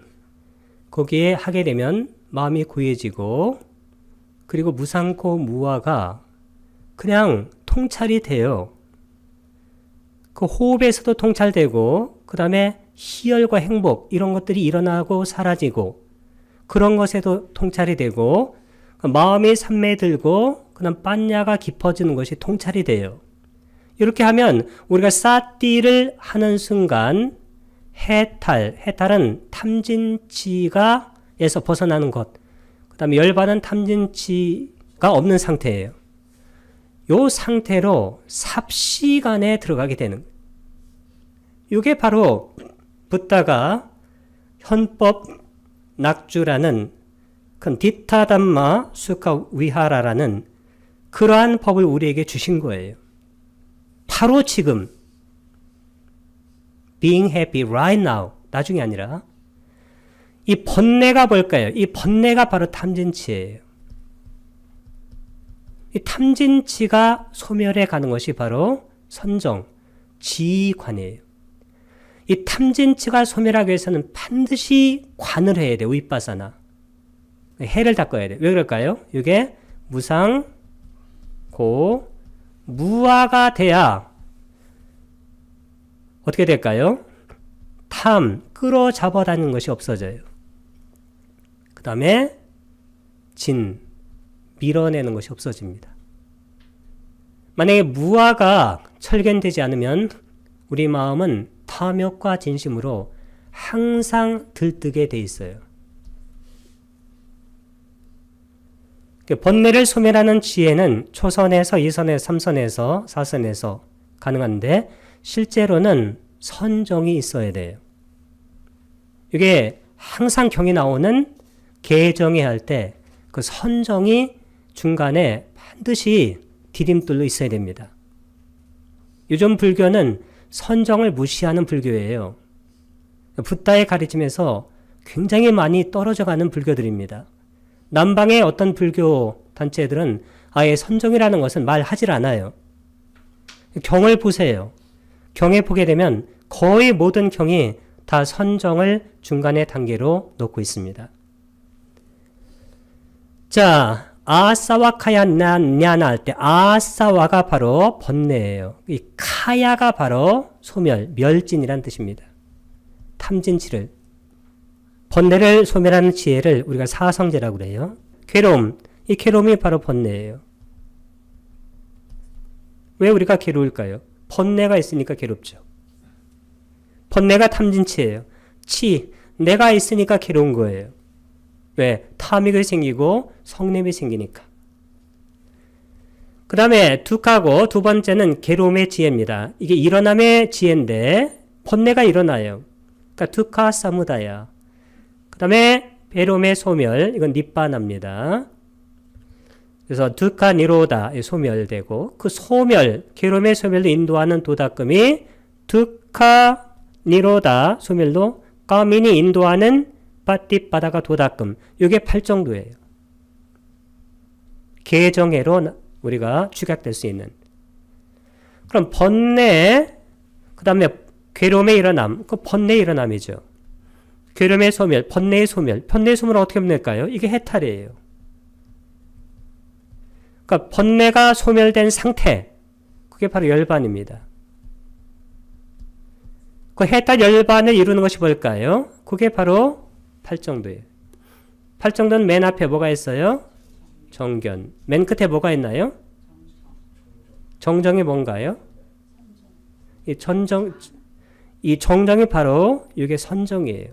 거기에 하게 되면 마음이 고해지고 그리고 무상코 무아가 그냥 통찰이 돼요. 그 호흡에서도 통찰되고 그 다음에 희열과 행복 이런 것들이 일어나고 사라지고 그런 것에도 통찰이 되고 마음이 산매들고 그 다음 빠냐가 깊어지는 것이 통찰이 돼요. 이렇게 하면 우리가 사띠를 하는 순간 해탈은 탐진치가에서 벗어나는 것, 그 다음에 열반은 탐진치가 없는 상태예요. 요 상태로 삽시간에 들어가게 되는 거예요. 이게 바로 붓다가 현법 낙주라는 큰 디타담마 수카 위하라라는 그러한 법을 우리에게 주신 거예요. 바로 지금 being happy right now 나중이 아니라 이 번뇌가 뭘까요? 이 번뇌가 바로 탐진치예요. 이 탐진치가 소멸해 가는 것이 바로 선정, 지관이에요. 이 탐진치가 소멸하기 위해서는 반드시 관을 해야 돼요. 위빠사나. 해를 닦아야 돼요. 왜 그럴까요? 이게 무상, 고, 무아가 돼야 어떻게 될까요? 탐, 끌어잡아다니는 것이 없어져요. 그 다음에 진, 밀어내는 것이 없어집니다. 만약에 무아가 철견되지 않으면 우리 마음은 탐욕과 진심으로 항상 들뜨게 돼 있어요. 번뇌를 소멸하는 지혜는 초선에서 2선에서 3선에서 4선에서 가능한데 실제로는 선정이 있어야 돼요. 이게 항상 경이 나오는 개정에 할 때 그 선정이 중간에 반드시 디딤돌로 있어야 됩니다. 요즘 불교는 선정을 무시하는 불교예요. 붓다의 가르침에서 굉장히 많이 떨어져가는 불교들입니다. 남방의 어떤 불교 단체들은 아예 선정이라는 것은 말하질 않아요. 경을 보세요. 경에 보게 되면 거의 모든 경이 다 선정을 중간의 단계로 놓고 있습니다. 자, 아사와 카야 냐나 할 때 아사와가 바로 번뇌예요. 이 카야가 바로 소멸, 멸진이란 뜻입니다. 탐진치를 번뇌를 소멸하는 지혜를 우리가 사성제라고 그래요. 괴로움, 이 괴로움이 바로 번뇌예요. 왜 우리가 괴로울까요? 번뇌가 있으니까 괴롭죠. 번뇌가 탐진치예요. 치, 내가 있으니까 괴로운 거예요. 왜? 탐욕이 생기고 성냄이 생기니까. 그 다음에 둑하고 두 번째는 괴로움의 지혜입니다. 이게 일어남의 지혜인데 번뇌가 일어나요. 그러니까 둑하 사무다야. 그 다음에 괴로움의 소멸, 이건 니빠나입니다. 그래서 둑하 니로다 소멸되고 그 소멸, 괴로움의 소멸로 인도하는 도닦음이 둑하 니로다 소멸로 까민이 인도하는 빠띠빠다가 도닦음. 이게 8정도예요. 개정해로 우리가 축약될 수 있는. 그럼 번뇌, 그 다음에 괴로움의 일어남, 그 번뇌의 일어남이죠. 괴로움의 소멸, 번뇌의 소멸. 번뇌의 소멸은 어떻게 하면 될까요? 이게 해탈이에요. 그러니까 번뇌가 소멸된 상태, 그게 바로 열반입니다. 그 해탈 열반을 이루는 것이 뭘까요? 그게 바로 8정도예요. 8정도는 맨 앞에 뭐가 있어요? 정견. 맨 끝에 뭐가 있나요? 정정이 뭔가요? 이 정정이 바로 이게 선정이에요.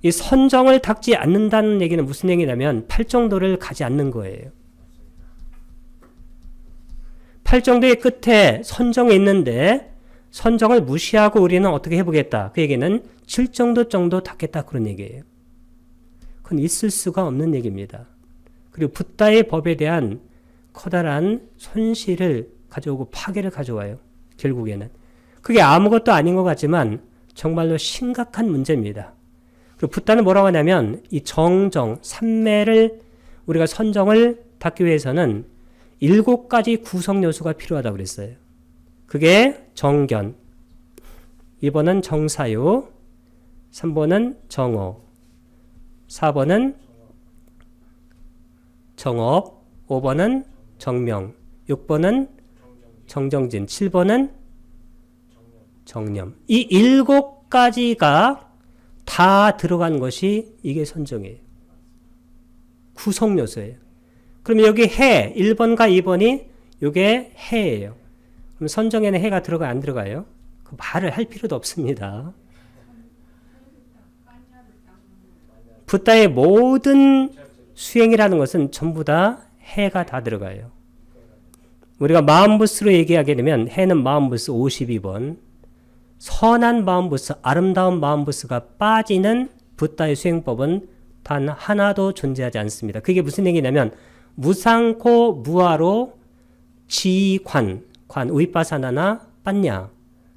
이 선정을 닦지 않는다는 얘기는 무슨 얘기냐면 8정도를 가지 않는 거예요. 8정도의 끝에 선정이 있는데 선정을 무시하고 우리는 어떻게 해보겠다. 그 얘기는 7정도 정도 닦겠다. 그런 얘기예요. 그건 있을 수가 없는 얘기입니다. 그리고 붓다의 법에 대한 커다란 손실을 가져오고 파괴를 가져와요. 결국에는. 그게 아무것도 아닌 것 같지만 정말로 심각한 문제입니다. 그리고 붓다는 뭐라고 하냐면 이 정정, 삼매를 우리가 선정을 닦기 위해서는 7가지 구성 요소가 필요하다고 그랬어요. 그게 정견, 2번은 정사유, 3번은 정어, 4번은 정업, 5번은 정명, 6번은 정정진, 7번은 정념. 이 7가지가 다 들어간 것이 이게 선정이에요. 구성 요소예요. 그럼 여기 해, 1번과 2번이 이게 해예요. 그럼 선정에는 해가 들어가 안 들어가요? 그 말을 할 필요도 없습니다. 붓다의 모든 수행이라는 것은 전부 다 해가 다 들어가요. 우리가 마음부스로 얘기하게 되면 해는 마음부스 52번, 선한 마음부스, 아름다운 마음부스가 빠지는 붓다의 수행법은 단 하나도 존재하지 않습니다. 그게 무슨 얘기냐면 무상코 무아로 지관, 위빠사나나 빠냐,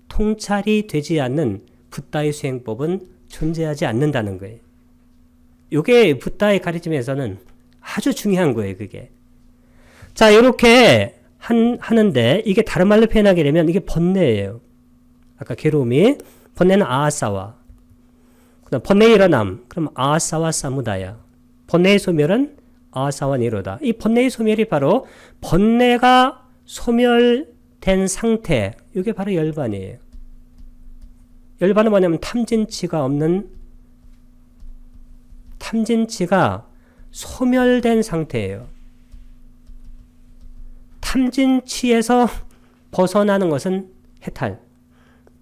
통찰이 되지 않는 붓다의 수행법은 존재하지 않는다는 거예요. 이게 붓다의 가르침에서는 아주 중요한 거예요. 그게. 자, 이렇게 하는데 이게 다른 말로 표현하게 되면 이게 번뇌예요. 아까 괴로움이 번뇌는 아사와, 그다음 번뇌의 일어남, 그럼 아사와 사무다야. 번뇌의 소멸은 아사와 니로다. 이 번뇌의 소멸이 바로 번뇌가 소멸된 상태, 이게 바로 열반이에요. 열반은 뭐냐면 탐진치가 없는, 탐진치가 소멸된 상태예요. 탐진치에서 벗어나는 것은 해탈,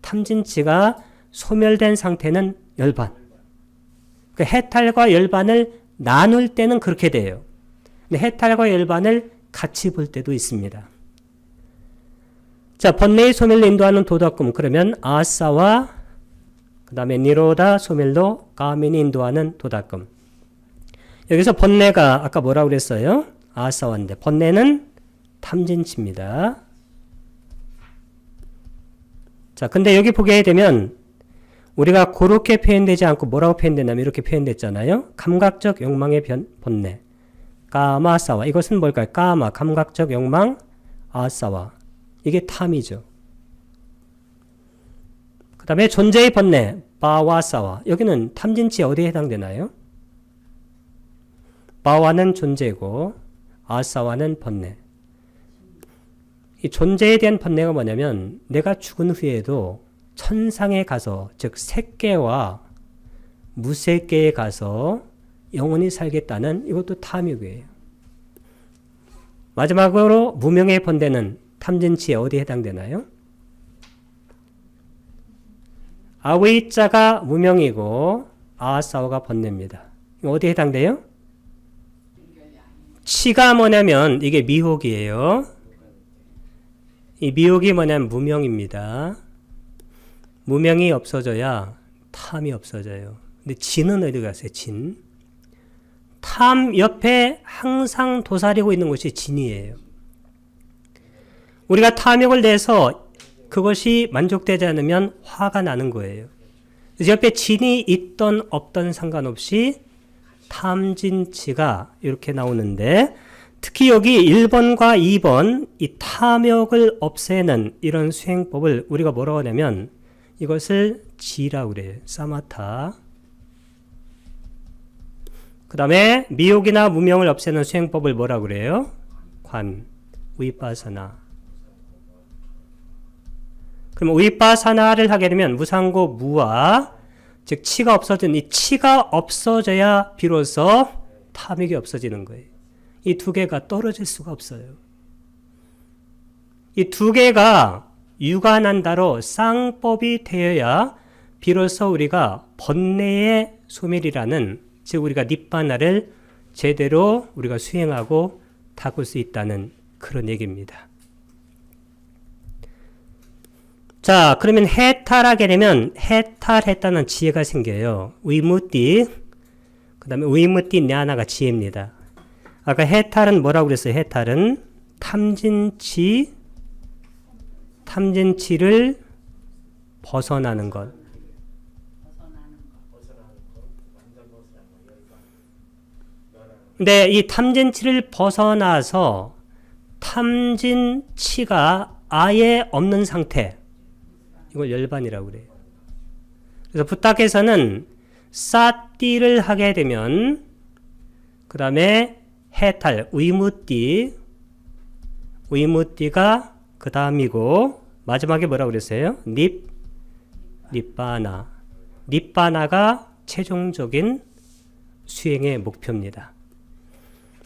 탐진치가 소멸된 상태는 열반. 그 해탈과 열반을 나눌 때는 그렇게 돼요. 근데 해탈과 열반을 같이 볼 때도 있습니다. 자, 번뇌의 소멸을 인도하는 도덕금, 그러면 아사와 그 다음에 니로다 소멸로 가민이 인도하는 도덕금. 여기서 번뇌가 아까 뭐라고 그랬어요? 아사와인데 번뇌는 탐진치입니다. 자, 근데 여기 보게 되면 우리가 그렇게 표현되지 않고 뭐라고 표현되냐면 이렇게 표현됐잖아요. 감각적 욕망의 번뇌. 까마사와. 이것은 뭘까요? 까마, 감각적 욕망, 아사와. 이게 탐이죠. 그 다음에 존재의 번뇌, 바와사와. 여기는 탐진치에 어디에 해당되나요? 바와는 존재고 아사와는 번뇌. 이 존재에 대한 번뇌가 뭐냐면 내가 죽은 후에도 천상에 가서, 즉 색계와 무색계에 가서 영원히 살겠다는 이것도 탐욕이에요. 마지막으로 무명의 번뇌는 탐진치에 어디에 해당되나요? 아웨이자가 무명이고 아사오가 번뇌입니다. 어디에 해당돼요? 치가 뭐냐면 이게 미혹이에요. 이 미혹이 뭐냐면 무명입니다. 무명이 없어져야 탐이 없어져요. 근데 진은 어디 갔어요? 진. 탐 옆에 항상 도사리고 있는 것이 진이에요. 우리가 탐욕을 내서 그것이 만족되지 않으면 화가 나는 거예요. 그래서 옆에 진이 있던 없던 상관없이 탐진치가 이렇게 나오는데, 특히 여기 1번과 2번 이 탐욕을 없애는 이런 수행법을 우리가 뭐라고 하냐면 이것을 지라고 그래요. 사마타. 그 다음에 미혹이나 무명을 없애는 수행법을 뭐라고 그래요? 관, 위파사나. 그럼 위파사나를 하게 되면 무상고 무와, 즉 치가 없어진, 이 치가 없어져야 비로소 탐욕이 없어지는 거예요. 이 두 개가 떨어질 수가 없어요. 이 두 개가 유관한다로 쌍법이 되어야 비로소 우리가 번뇌의 소멸이라는, 즉 우리가 닛바나를 제대로 우리가 수행하고 닦을 수 있다는 그런 얘기입니다. 자, 그러면 해탈하게 되면 해탈했다는 지혜가 생겨요. 위무띠, 그 다음에 위무띠 냐나가 지혜입니다. 아까 해탈은 뭐라고 그랬어요? 해탈은 탐진치를 벗어나는 것. 근데 이 탐진치를 벗어나서 탐진치가 아예 없는 상태, 이걸 열반이라고 그래요. 그래서 부탁에서는 사띠를 하게 되면 그 다음에 해탈, 위무띠가 그 다음이고 마지막에 뭐라고 그랬어요? 닛바나가 최종적인 수행의 목표입니다.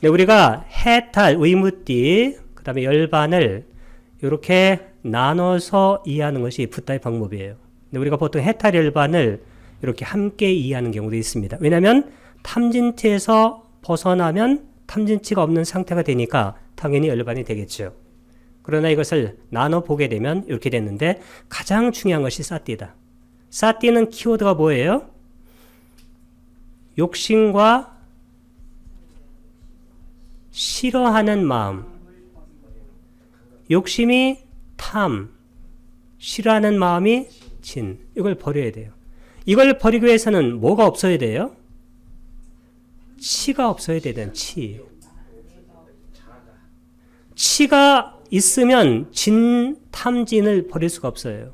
우리가 해탈, 위무띠, 그 다음에 열반을 이렇게 나눠서 이해하는 것이 붓다의 방법이에요. 근데 우리가 보통 해탈, 열반을 이렇게 함께 이해하는 경우도 있습니다. 왜냐하면 탐진치에서 벗어나면 탐진치가 없는 상태가 되니까 당연히 열반이 되겠죠. 그러나 이것을 나눠보게 되면 이렇게 됐는데, 가장 중요한 것이 사띠다. 사띠는 키워드가 뭐예요? 욕심과 싫어하는 마음. 욕심이 탐, 싫어하는 마음이 진. 이걸 버려야 돼요. 이걸 버리기 위해서는 뭐가 없어야 돼요? 치가 없어야 되는 치. 치가 있으면 진, 탐진을 버릴 수가 없어요.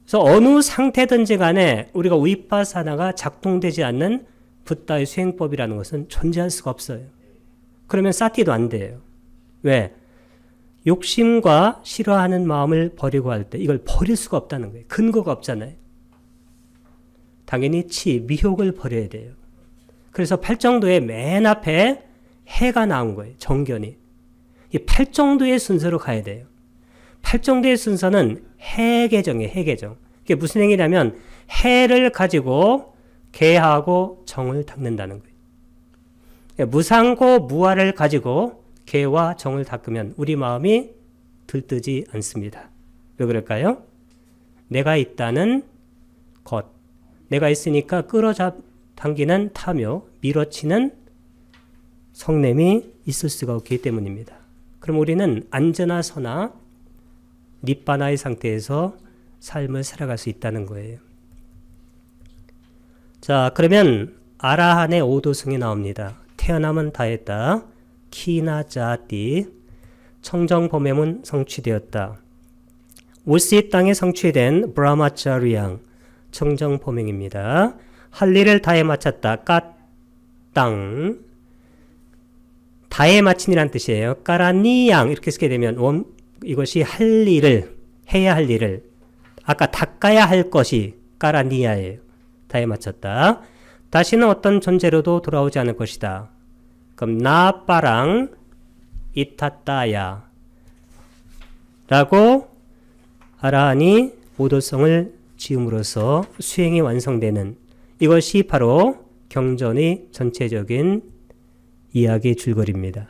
그래서 어느 상태든지 간에 우리가 위파사나가 작동되지 않는 붓다의 수행법이라는 것은 존재할 수가 없어요. 그러면 사티도 안 돼요. 왜? 욕심과 싫어하는 마음을 버리고 할 때 이걸 버릴 수가 없다는 거예요. 근거가 없잖아요. 당연히 미혹을 버려야 돼요. 그래서 팔정도의 맨 앞에 해가 나온 거예요. 정견이. 이 팔정도의 순서로 가야 돼요. 팔정도의 순서는 해계정이에요. 해계정. 이게 무슨 행위냐면 해를 가지고 개하고 정을 닦는다는 거예요. 그러니까 무상고 무아를 가지고 개와 정을 닦으면 우리 마음이 들뜨지 않습니다. 왜 그럴까요? 내가 있다는 것, 내가 있으니까 끌어당기는 탐욕, 밀어치는 성냄이 있을 수가 없기 때문입니다. 그럼 우리는 안전하 서나 니바나의 상태에서 삶을 살아갈 수 있다는 거예요. 자, 그러면 아라한의 오도승이 나옵니다. 태어남은 다했다. 키나 자띠. 청정범행은 성취되었다. 오시 땅에 성취된 브라마차리양. 청정범행입니다. 할 일을 다해 마쳤다. 까땅. 다해 마친이란 뜻이에요. 까라니양. 이렇게 쓰게 되면 이것이 할 일을, 해야 할 일을, 아까 닦아야 할 것이 까라니야예요. 다해 마쳤다. 다시는 어떤 존재로도 돌아오지 않을 것이다. 그럼 나빠랑 이타따야 라고 아라한이 오도성을 지음으로써 수행이 완성되는 이것이 바로 경전의 전체적인 이야기의 줄거리입니다.